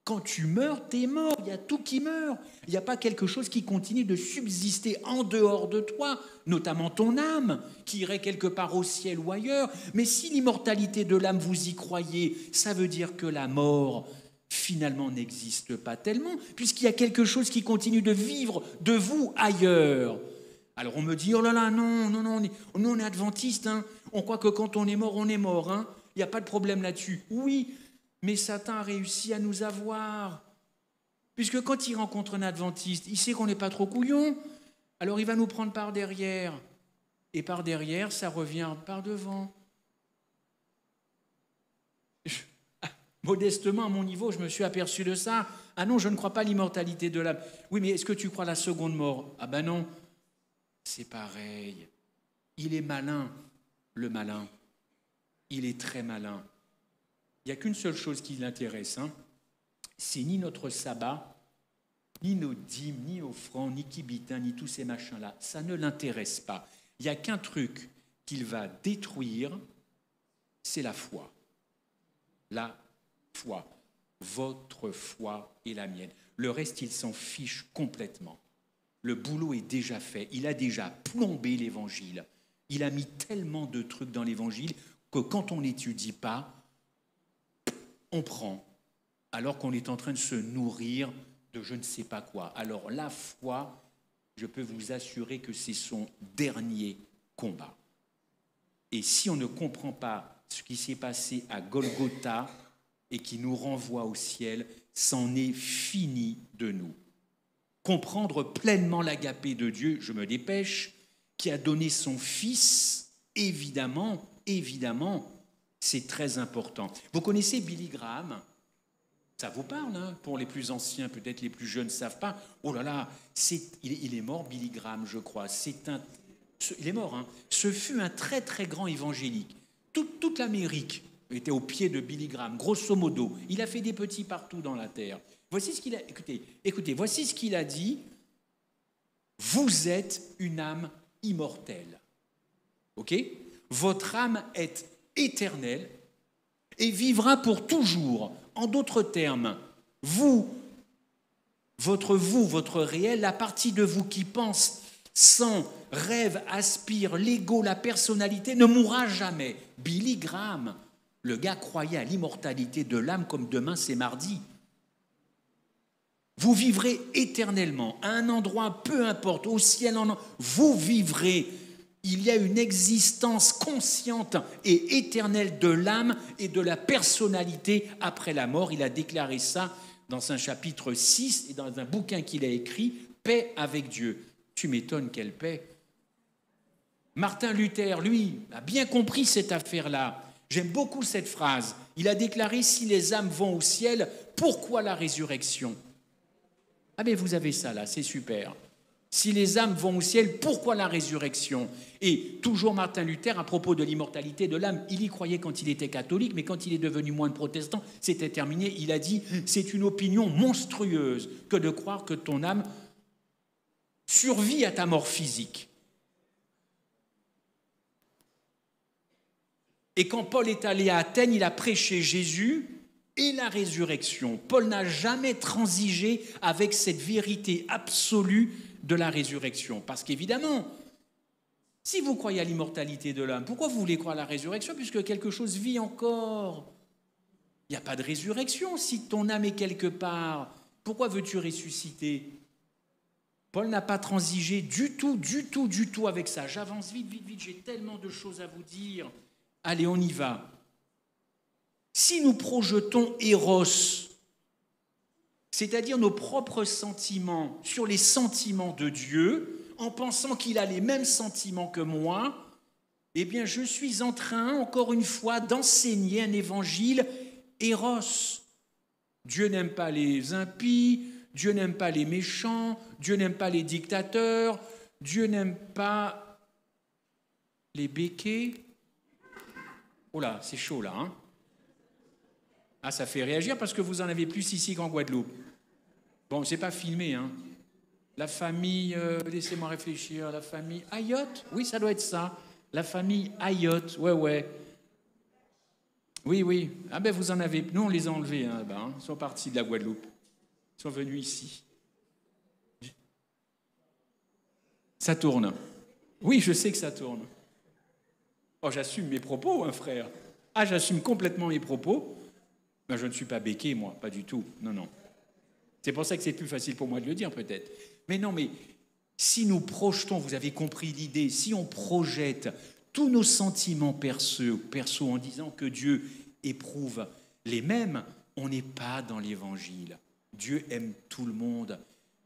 Quand tu meurs, t'es mort, il y a tout qui meurt. Il n'y a pas quelque chose qui continue de subsister en dehors de toi, notamment ton âme, qui irait quelque part au ciel ou ailleurs. Mais si l'immortalité de l'âme, vous y croyez, ça veut dire que la mort, finalement, n'existe pas tellement, puisqu'il y a quelque chose qui continue de vivre de vous ailleurs. Alors on me dit, oh là là, non, on est adventiste, hein. On croit que quand on est mort, hein. Il n'y a pas de problème là-dessus. Oui, mais Satan a réussi à nous avoir. Puisque quand il rencontre un adventiste, il sait qu'on n'est pas trop couillon, alors il va nous prendre par derrière. Et par derrière, ça revient par devant. Modestement, à mon niveau, je me suis aperçu de ça. Ah non, je ne crois pas à l'immortalité de l'âme. Oui, mais est-ce que tu crois à la seconde mort? Ah ben non. C'est pareil. Il est malin, le malin. Il est très malin. Il n'y a qu'une seule chose qui l'intéresse, hein. C'est ni notre sabbat, ni nos dîmes, ni offrandes, ni kibitin, ni tous ces machins-là. Ça ne l'intéresse pas. Il n'y a qu'un truc qu'il va détruire, c'est la foi. La foi. votre foi et la mienne. Le reste, il s'en fiche complètement. Le boulot est déjà fait. Il a déjà plombé l'évangile. Il a mis tellement de trucs dans l'évangile que quand on n'étudie pas, on prend, alors qu'on est en train de se nourrir de je ne sais pas quoi. Alors la foi, je peux vous assurer que c'est son dernier combat. Et si on ne comprend pas ce qui s'est passé à Golgotha et qui nous renvoie au ciel, c'en est fini de nous. Comprendre pleinement l'agapé de Dieu, je me dépêche, qui a donné son Fils, évidemment, c'est très important. Vous connaissez Billy Graham? Ça vous parle, hein? Pour les plus anciens, peut-être les plus jeunes ne savent pas. Oh là là, il est mort, Billy Graham, je crois. Il est mort, hein? Ce fut un très très grand évangélique. Toute l'Amérique était au pied de Billy Graham, grosso modo. Il a fait des petits partout dans la terre. Voici ce qu'il a... Écoutez, voici ce qu'il a dit. Vous êtes une âme immortelle. Ok? Votre âme est éternelle et vivra pour toujours. En d'autres termes, votre réel, la partie de vous qui pense, sent, rêve, aspire, l'ego, la personnalité, ne mourra jamais. Billy Graham, le gars croyait à l'immortalité de l'âme comme demain c'est mardi. Vous vivrez éternellement, à un endroit, peu importe, au ciel, vous vivrez. Il y a une existence consciente et éternelle de l'âme et de la personnalité après la mort. Il a déclaré ça dans un chapitre 6 et dans un bouquin qu'il a écrit, « Paix avec Dieu ». Tu m'étonnes, quelle paix. Martin Luther, lui, a bien compris cette affaire-là. J'aime beaucoup cette phrase. Il a déclaré « Si les âmes vont au ciel, pourquoi la résurrection ?» Ah mais vous avez ça là, c'est super. Si les âmes vont au ciel, pourquoi la résurrection? Et toujours Martin Luther, à propos de l'immortalité de l'âme, il y croyait quand il était catholique, mais quand il est devenu moine protestant, c'était terminé. Il a dit, c'est une opinion monstrueuse que de croire que ton âme survit à ta mort physique. Et quand Paul est allé à Athènes, il a prêché Jésus et la résurrection. Paul n'a jamais transigé avec cette vérité absolue de la résurrection. Parce qu'évidemment, si vous croyez à l'immortalité de l'âme, pourquoi vous voulez croire à la résurrection puisque quelque chose vit encore? Il n'y a pas de résurrection si ton âme est quelque part. Pourquoi veux-tu ressusciter? Paul n'a pas transigé du tout avec ça. J'avance vite, j'ai tellement de choses à vous dire. Allez, on y va. Si nous projetons Eros, c'est-à-dire nos propres sentiments, sur les sentiments de Dieu, en pensant qu'il a les mêmes sentiments que moi, eh bien, je suis en train, encore une fois, d'enseigner un évangile Eros. Dieu n'aime pas les impies, Dieu n'aime pas les méchants, Dieu n'aime pas les dictateurs, Dieu n'aime pas les béquets. Oh là, c'est chaud là, hein? Ah, ça fait réagir parce que vous en avez plus ici qu'en Guadeloupe. Bon, c'est pas filmé, hein. La famille, laissez-moi réfléchir, la famille Ayotte, oui, ça doit être ça. La famille Ayotte, ouais. Oui. Ah ben vous en avez, nous on les a enlevés, hein, là-bas, hein. Ils sont partis de la Guadeloupe. Ils sont venus ici. Ça tourne. Oui, je sais que ça tourne. Oh, j'assume mes propos, hein, frère. Ah, j'assume complètement mes propos. Ben, je ne suis pas béqué, moi, pas du tout. Non. C'est pour ça que c'est plus facile pour moi de le dire, peut-être. Mais non, mais si nous projetons, vous avez compris l'idée, si on projette tous nos sentiments perso en disant que Dieu éprouve les mêmes, on n'est pas dans l'Évangile. Dieu aime tout le monde,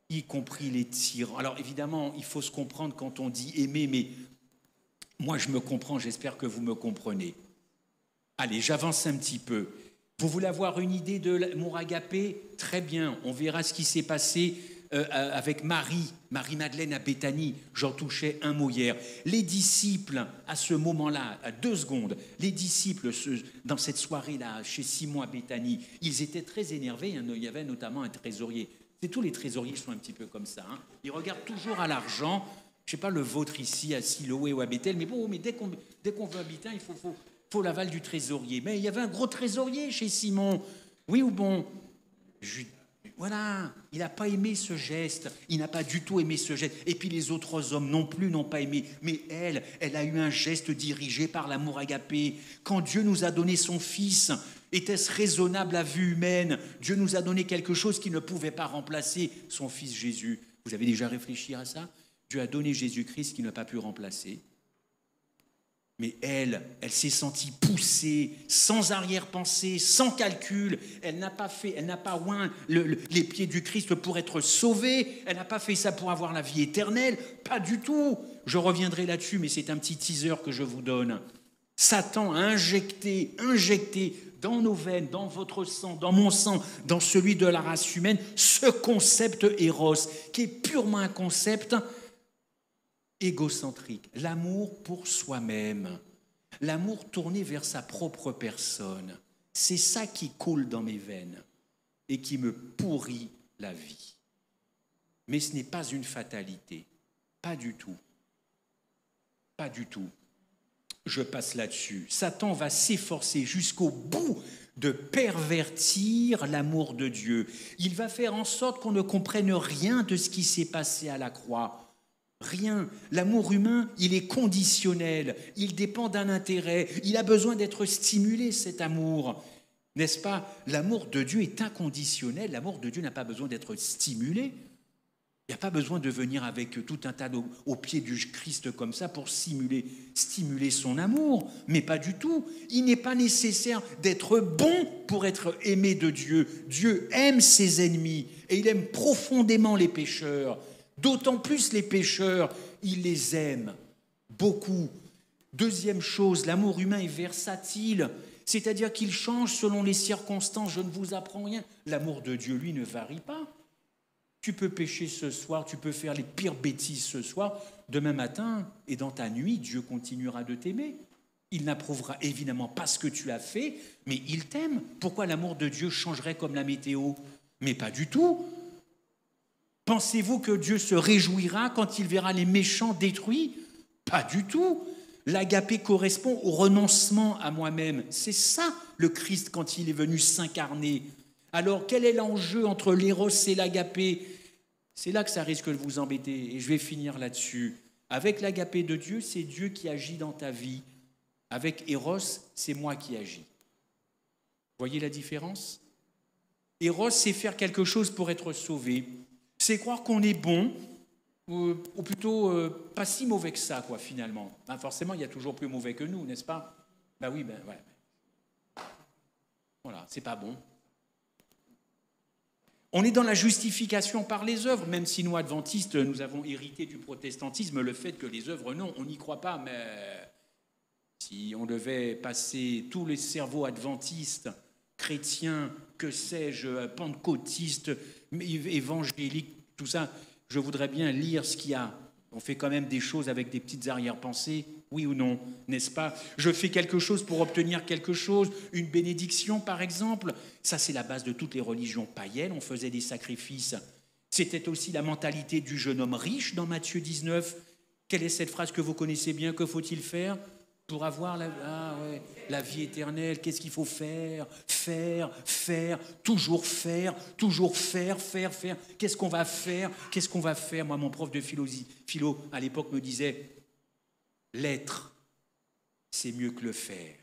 y compris les tyrans. Alors évidemment, il faut se comprendre quand on dit aimer, mais moi je me comprends, j'espère que vous me comprenez. Allez, j'avance un petit peu. Vous voulez avoir une idée de l'amour agapé? Très bien, on verra ce qui s'est passé avec Marie-Madeleine à Béthanie. J'en touchais un mot hier. Les disciples, à ce moment-là, à 2 secondes, les disciples, dans cette soirée-là, chez Simon à Béthanie, ils étaient très énervés. Il y avait notamment un trésorier. C'est tous les trésoriers sont un petit peu comme ça. Hein. Ils regardent toujours à l'argent. Je ne sais pas le vôtre ici, à Siloé ou à Bethel, mais bon, mais dès qu'on veut habiter, il faut l'aval du trésorier. Mais il y avait un gros trésorier chez Simon. Oui ou bon? Voilà, il n'a pas aimé ce geste, il n'a pas du tout aimé ce geste. Et puis les autres hommes non plus n'ont pas aimé. Mais elle a eu un geste dirigé par l'amour agapé. Quand Dieu nous a donné son Fils, était-ce raisonnable à vue humaine? Dieu nous a donné quelque chose qui ne pouvait pas remplacer son Fils Jésus. Vous avez déjà réfléchi à ça? Dieu a donné Jésus-Christ qui n'a pas pu remplacer. Mais elle s'est sentie poussée, sans arrière-pensée, sans calcul. Elle n'a pas oint les pieds du Christ pour être sauvée. Elle n'a pas fait ça pour avoir la vie éternelle. Pas du tout. Je reviendrai là-dessus, mais c'est un petit teaser que je vous donne. Satan a injecté dans nos veines, dans votre sang, dans mon sang, dans celui de la race humaine, ce concept Eros, qui est purement un concept égocentrique, l'amour pour soi-même, l'amour tourné vers sa propre personne. C'est ça qui coule dans mes veines et qui me pourrit la vie. Mais ce n'est pas une fatalité, pas du tout. Pas du tout. Je passe là-dessus. Satan va s'efforcer jusqu'au bout de pervertir l'amour de Dieu. Il va faire en sorte qu'on ne comprenne rien de ce qui s'est passé à la croix. Rien. L'amour humain, il est conditionnel, il dépend d'un intérêt, il a besoin d'être stimulé, cet amour. N'est-ce pas? L'amour de Dieu est inconditionnel, l'amour de Dieu n'a pas besoin d'être stimulé. Il n'y a pas besoin de venir avec tout un tas au pied du Christ comme ça pour stimuler son amour, mais pas du tout. Il n'est pas nécessaire d'être bon pour être aimé de Dieu. Dieu aime ses ennemis et il aime profondément les pécheurs. D'autant plus les pécheurs, il les aime beaucoup. Deuxième chose, l'amour humain est versatile, c'est-à-dire qu'il change selon les circonstances. Je ne vous apprends rien. L'amour de Dieu, lui, ne varie pas. Tu peux pécher ce soir, tu peux faire les pires bêtises ce soir. Demain matin et dans ta nuit, Dieu continuera de t'aimer. Il n'approuvera évidemment pas ce que tu as fait, mais il t'aime. Pourquoi l'amour de Dieu changerait comme la météo? Mais pas du tout. Pensez-vous que Dieu se réjouira quand il verra les méchants détruits? Pas du tout. L'agapé correspond au renoncement à moi-même. C'est ça le Christ quand il est venu s'incarner. Alors quel est l'enjeu entre l'éros et l'agapé? C'est là que ça risque de vous embêter et je vais finir là-dessus. Avec l'agapé de Dieu, c'est Dieu qui agit dans ta vie. Avec Eros, c'est moi qui agis. Voyez la différence? Eros, c'est faire quelque chose pour être sauvé. C'est croire qu'on est bon, ou plutôt pas si mauvais que ça, quoi, finalement. Ben, forcément, il y a toujours plus mauvais que nous, n'est-ce pas? Ben oui, ben ouais. Voilà, c'est pas bon. On est dans la justification par les œuvres, même si nous, adventistes, nous avons hérité du protestantisme le fait que les œuvres, non, on n'y croit pas, mais si on devait passer tous les cerveaux adventistes, chrétiens, que sais-je, pentecôtistes, évangéliques, tout ça, je voudrais bien lire ce qu'il y a. On fait quand même des choses avec des petites arrière-pensées, oui ou non, n'est-ce pas? Je fais quelque chose pour obtenir quelque chose, une bénédiction par exemple. Ça, c'est la base de toutes les religions païennes, on faisait des sacrifices. C'était aussi la mentalité du jeune homme riche dans Matthieu 19. Quelle est cette phrase que vous connaissez bien? Que faut-il faire pour avoir la vie éternelle? Qu'est-ce qu'il faut faire? Faire, toujours faire. Qu'est-ce qu'on va faire? Moi, mon prof de philo, à l'époque, me disait, l'être, c'est mieux que le faire.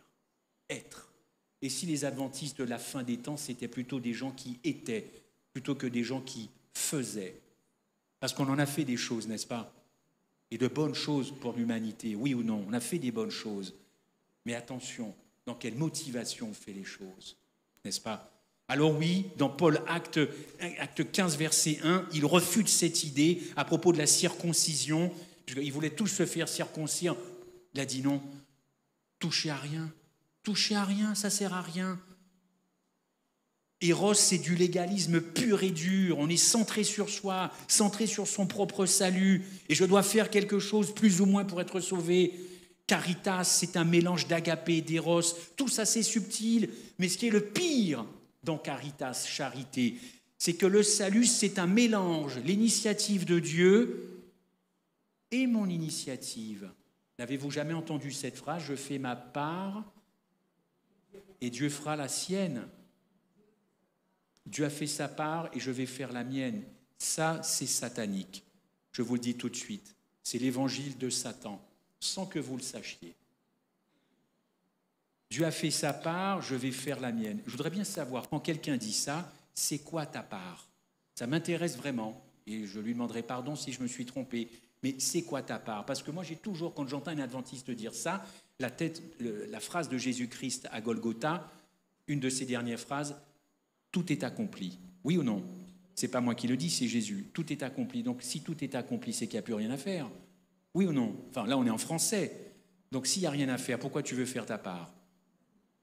Être. Et si les adventistes de la fin des temps, c'était plutôt des gens qui étaient, plutôt que des gens qui faisaient. Parce qu'on en a fait des choses, n'est-ce pas? Et de bonnes choses pour l'humanité, oui ou non, on a fait des bonnes choses. Mais attention, dans quelle motivation on fait les choses, n'est-ce pas? Alors oui, dans Paul, acte 15, verset 1, il refute cette idée à propos de la circoncision, puisqu'ils voulaient tous se faire circoncire. Il a dit non, touchez à rien, ça sert à rien. Eros, c'est du légalisme pur et dur. On est centré sur soi, centré sur son propre salut. Et je dois faire quelque chose plus ou moins pour être sauvé. Caritas, c'est un mélange d'agapé et d'Eros. Tout ça, c'est subtil. Mais ce qui est le pire dans Caritas, charité, c'est que le salut, c'est un mélange. L'initiative de Dieu et mon initiative. N'avez-vous jamais entendu cette phrase? Je fais ma part et Dieu fera la sienne. Dieu a fait sa part et je vais faire la mienne. Ça, c'est satanique. Je vous le dis tout de suite. C'est l'évangile de Satan, sans que vous le sachiez. Dieu a fait sa part, je vais faire la mienne. Je voudrais bien savoir, quand quelqu'un dit ça, c'est quoi ta part? Ça m'intéresse vraiment. Et je lui demanderai pardon si je me suis trompé. Mais c'est quoi ta part? Parce que moi, j'ai toujours, quand j'entends un adventiste dire ça, la phrase de Jésus-Christ à Golgotha, une de ses dernières phrases, tout est accompli. Oui ou non? C'est pas moi qui le dis, c'est Jésus. Tout est accompli. Donc, si tout est accompli, c'est qu'il n'y a plus rien à faire. Oui ou non? Enfin, là, on est en français. Donc, s'il n'y a rien à faire, pourquoi tu veux faire ta part?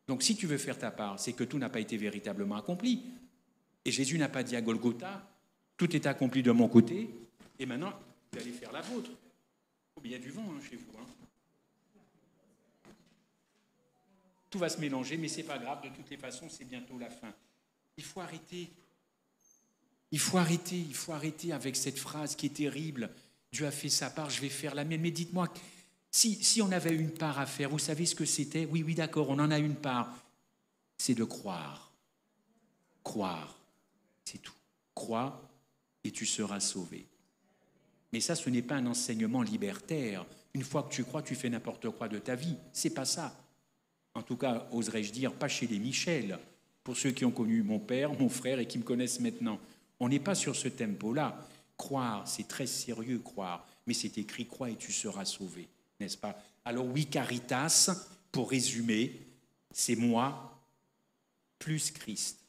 Donc, si tu veux faire ta part, c'est que tout n'a pas été véritablement accompli. Et Jésus n'a pas dit à Golgotha, tout est accompli de mon côté, et maintenant, vous allez faire la vôtre. Oh, il y a du vent chez vous. Tout va se mélanger, mais ce n'est pas grave. De toutes les façons, c'est bientôt la fin. Il faut arrêter. Il faut arrêter avec cette phrase qui est terrible. Dieu a fait sa part, je vais faire la mienne. Mais dites-moi, si on avait une part à faire, vous savez ce que c'était? Oui, d'accord, on en a une part. C'est de croire. Croire, c'est tout. Crois et tu seras sauvé. Mais ça, ce n'est pas un enseignement libertaire. Une fois que tu crois, tu fais n'importe quoi de ta vie. C'est pas ça. En tout cas, oserais-je dire, pas chez les Michel. Pour ceux qui ont connu mon père, mon frère et qui me connaissent maintenant. On n'est pas sur ce tempo-là. Croire, c'est très sérieux, croire. Mais c'est écrit, crois et tu seras sauvé, n'est-ce pas? Alors oui, caritas, pour résumer, c'est moi plus Christ.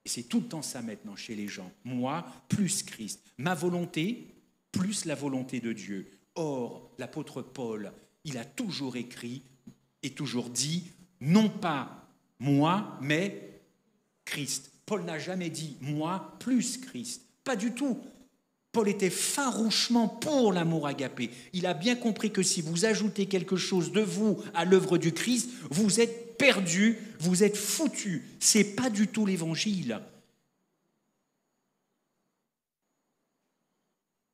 Et c'est tout le temps ça maintenant chez les gens. Moi plus Christ. Ma volonté plus la volonté de Dieu. Or, l'apôtre Paul, il a toujours écrit et toujours dit, non pas moi, mais Christ. Paul n'a jamais dit moi plus Christ. Pas du tout. Paul était farouchement pour l'amour agapé. Il a bien compris que si vous ajoutez quelque chose de vous à l'œuvre du Christ, vous êtes perdu, vous êtes foutu. C'est pas du tout l'évangile.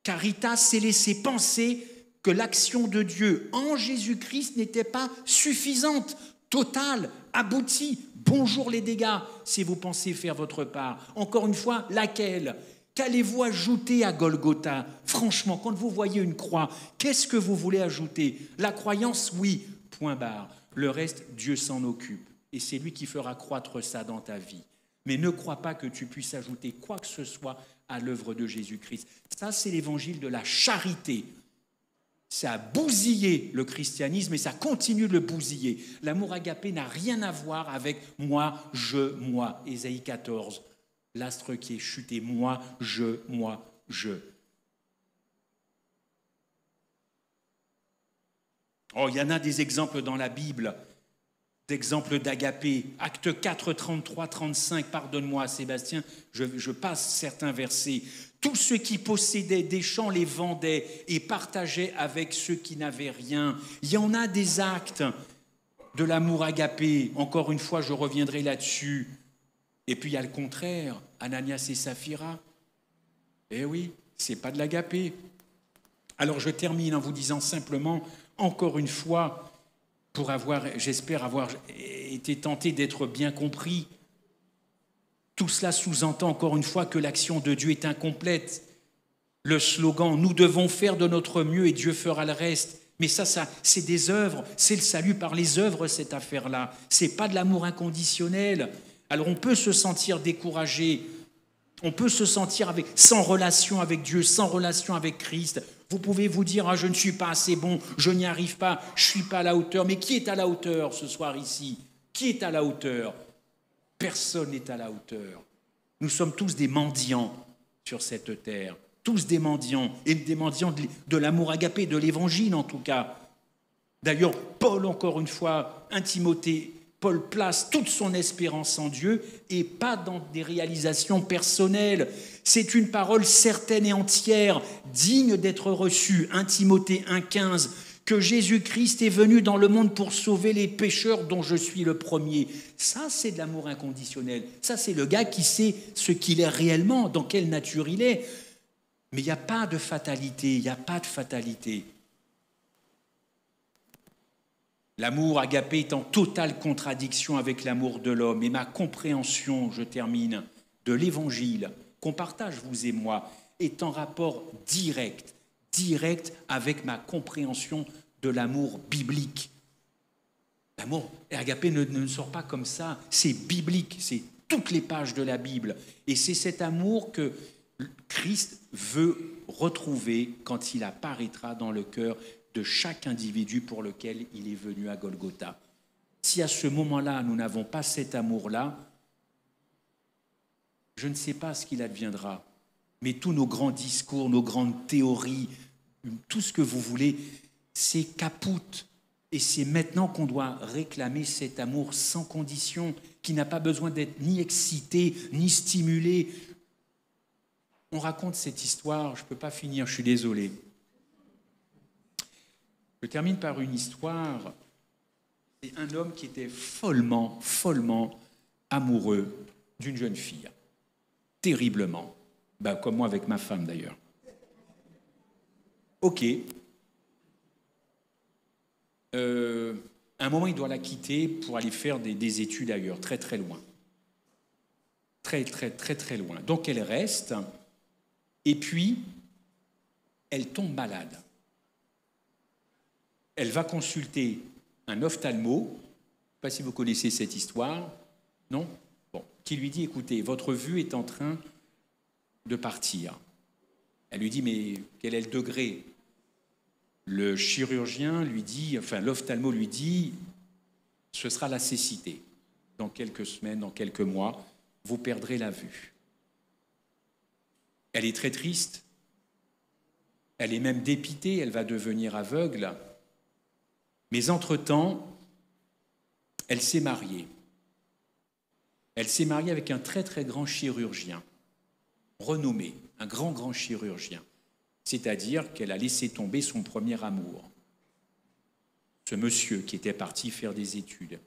Caritas s'est laissé penser que l'action de Dieu en Jésus-Christ n'était pas suffisante, totale, aboutie. Bonjour les dégâts, si vous pensez faire votre part. Encore une fois, laquelle? Qu'allez-vous ajouter à Golgotha? Franchement, quand vous voyez une croix, qu'est-ce que vous voulez ajouter? La croyance, oui, point barre. Le reste, Dieu s'en occupe. Et c'est lui qui fera croître ça dans ta vie. Mais ne crois pas que tu puisses ajouter quoi que ce soit à l'œuvre de Jésus-Christ. Ça, c'est l'évangile de la charité. Ça a bousillé le christianisme et ça continue de le bousiller. L'amour agapé n'a rien à voir avec moi, je, moi. Ésaïe 14, l'astre qui est chuté, moi, je, moi, je. Oh, il y en a des exemples dans la Bible, d'exemples d'agapé. Acte 4, 33, 35, pardonne-moi Sébastien, je passe certains versets. Tous ceux qui possédaient des champs les vendaient et partageaient avec ceux qui n'avaient rien. Il y en a des actes de l'amour agapé. Encore une fois, je reviendrai là-dessus. Et puis il y a le contraire, Ananias et Saphira. Eh oui, c'est pas de l'agapé. Alors je termine en vous disant simplement, encore une fois, pour j'espère avoir été tenté d'être bien compris. Tout cela sous-entend encore une fois que l'action de Dieu est incomplète. Le slogan « Nous devons faire de notre mieux et Dieu fera le reste ». Mais ça, c'est des œuvres, c'est le salut par les œuvres, cette affaire-là. Ce n'est pas de l'amour inconditionnel. Alors on peut se sentir découragé, on peut se sentir sans relation avec Dieu, sans relation avec Christ. Vous pouvez vous dire « Ah, je ne suis pas assez bon, je n'y arrive pas, je ne suis pas à la hauteur ». Mais qui est à la hauteur ce soir ici? Qui est à la hauteur? Personne n'est à la hauteur. Nous sommes tous des mendiants sur cette terre, tous des mendiants, et des mendiants de l'amour agapé, de l'évangile en tout cas. D'ailleurs, Paul, encore une fois, Timothée, Paul place toute son espérance en Dieu et pas dans des réalisations personnelles. C'est une parole certaine et entière, digne d'être reçue. 1 Timothée 1,15, que Jésus-Christ est venu dans le monde pour sauver les pécheurs dont je suis le premier. Ça, c'est de l'amour inconditionnel. Ça, c'est le gars qui sait ce qu'il est réellement, dans quelle nature il est. Mais il n'y a pas de fatalité, il n'y a pas de fatalité. L'amour agapé est en totale contradiction avec l'amour de l'homme. Et ma compréhension, je termine, de l'Évangile qu'on partage, vous et moi, est en rapport direct avec ma compréhension de l'amour biblique. L'amour agapé ne sort pas comme ça, c'est biblique, c'est toutes les pages de la Bible. Et c'est cet amour que Christ veut retrouver quand il apparaîtra dans le cœur de chaque individu pour lequel il est venu à Golgotha. Si à ce moment-là, nous n'avons pas cet amour-là, je ne sais pas ce qu'il adviendra, mais tous nos grands discours, nos grandes théories, tout ce que vous voulez, c'est capoute. Et c'est maintenant qu'on doit réclamer cet amour sans condition, qui n'a pas besoin d'être ni excité, ni stimulé. On raconte cette histoire, je ne peux pas finir, je suis désolé. Je termine par une histoire. C'est un homme qui était follement amoureux d'une jeune fille. Terriblement. Comme moi avec ma femme d'ailleurs. Ok. À un moment, il doit la quitter pour aller faire des études ailleurs, très très loin. Très loin. Donc elle reste, et puis elle tombe malade. Elle va consulter un ophtalmo, je ne sais pas si vous connaissez cette histoire, non ? Bon, qui lui dit, écoutez, votre vue est en train de partir. Elle lui dit, mais quel est le degré ? Le chirurgien lui dit, enfin l'ophtalmo lui dit, ce sera la cécité. Dans quelques semaines, dans quelques mois, vous perdrez la vue. Elle est très triste, elle est même dépitée, elle va devenir aveugle. Mais entre-temps, elle s'est mariée. Elle s'est mariée avec un très très grand chirurgien, renommé, un grand chirurgien. C'est-à-dire qu'elle a laissé tomber son premier amour, ce monsieur qui était parti faire des études.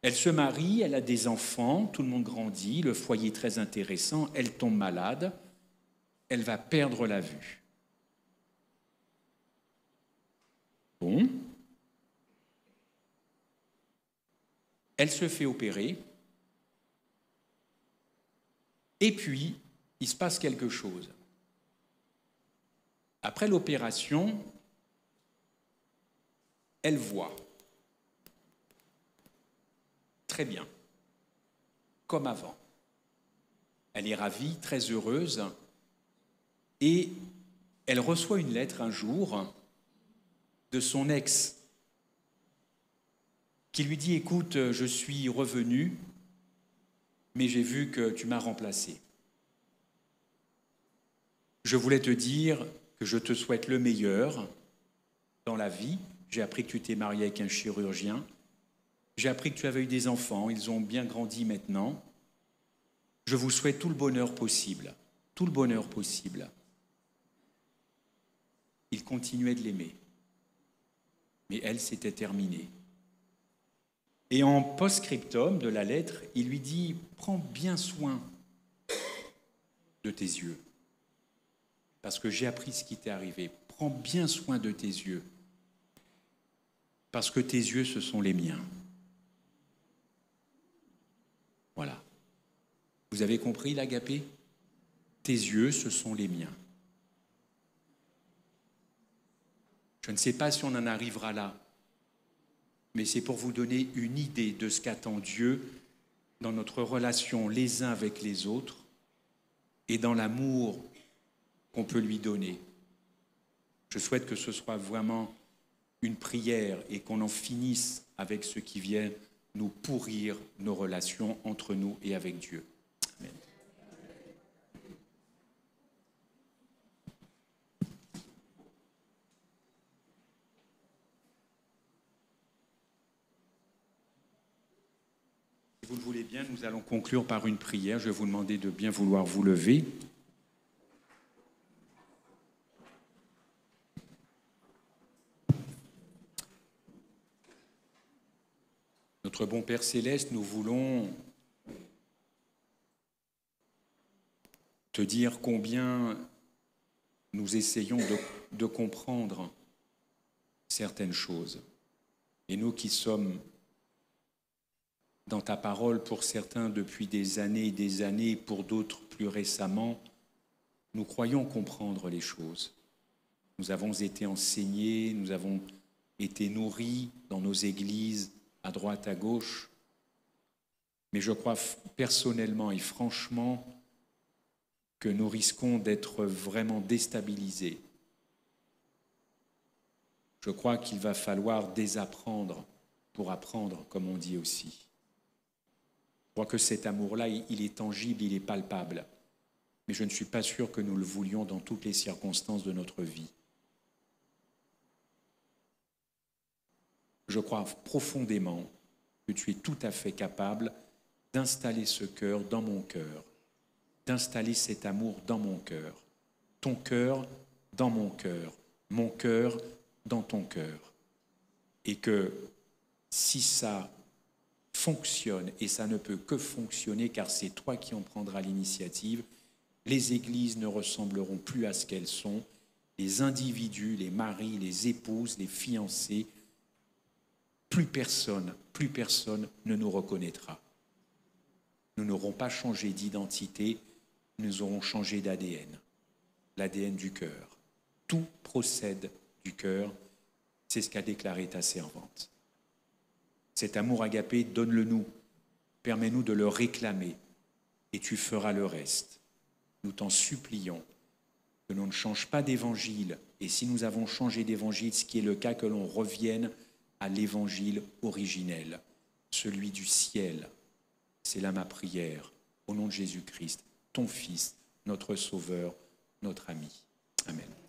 Elle se marie, elle a des enfants, tout le monde grandit, le foyer est très intéressant, elle tombe malade, elle va perdre la vue. Bon. Elle se fait opérer, et puis il se passe quelque chose. Après l'opération, elle voit. Très bien, comme avant. Elle est ravie, très heureuse, et elle reçoit une lettre un jour de son ex qui lui dit « Écoute, je suis revenu, mais j'ai vu que tu m'as remplacé. Je voulais te dire que je te souhaite le meilleur dans la vie. J'ai appris que tu t'es marié avec un chirurgien. J'ai appris que tu avais eu des enfants. Ils ont bien grandi maintenant. Je vous souhaite tout le bonheur possible. Tout le bonheur possible. » Il continuait de l'aimer. Mais elle, s'était terminée. Et en post-scriptum de la lettre, il lui dit « Prends bien soin de tes yeux. Parce que j'ai appris ce qui t'est arrivé. Prends bien soin de tes yeux. Parce que tes yeux, ce sont les miens. » Voilà. Vous avez compris l'agapé ? Tes yeux, ce sont les miens. Je ne sais pas si on en arrivera là, mais c'est pour vous donner une idée de ce qu'attend Dieu dans notre relation les uns avec les autres et dans l'amour qu'on peut lui donner. Je souhaite que ce soit vraiment une prière et qu'on en finisse avec ce qui vient nous pourrir nos relations entre nous et avec Dieu. Amen. Si vous le voulez bien, nous allons conclure par une prière. Je vais vous demander de bien vouloir vous lever. Notre bon Père Céleste, nous voulons te dire combien nous essayons de comprendre certaines choses. Et nous qui sommes dans ta parole, pour certains depuis des années et des années, pour d'autres plus récemment, nous croyons comprendre les choses. Nous avons été enseignés, nous avons été nourris dans nos églises, à droite, à gauche. Mais je crois personnellement et franchement que nous risquons d'être vraiment déstabilisés. Je crois qu'il va falloir désapprendre pour apprendre, comme on dit aussi. Je crois que cet amour-là, il est tangible, il est palpable. Mais je ne suis pas sûr que nous le voulions dans toutes les circonstances de notre vie. Je crois profondément que tu es tout à fait capable d'installer ce cœur dans mon cœur, d'installer cet amour dans mon cœur, ton cœur dans mon cœur dans ton cœur. Et que si ça fonctionne, et ça ne peut que fonctionner car c'est toi qui en prendras l'initiative, les églises ne ressembleront plus à ce qu'elles sont, les individus, les maris, les épouses, les fiancés, plus personne ne nous reconnaîtra. Nous n'aurons pas changé d'identité, nous aurons changé d'ADN, l'ADN du cœur. Tout procède du cœur, c'est ce qu'a déclaré ta servante. Cet amour agapé, donne-le-nous, permets-nous de le réclamer, et tu feras le reste. Nous t'en supplions, que l'on ne change pas d'évangile, et si nous avons changé d'évangile, ce qui est le cas, que l'on revienne à l'évangile originel, celui du ciel. C'est là ma prière, au nom de Jésus-Christ, ton Fils, notre Sauveur, notre ami. Amen.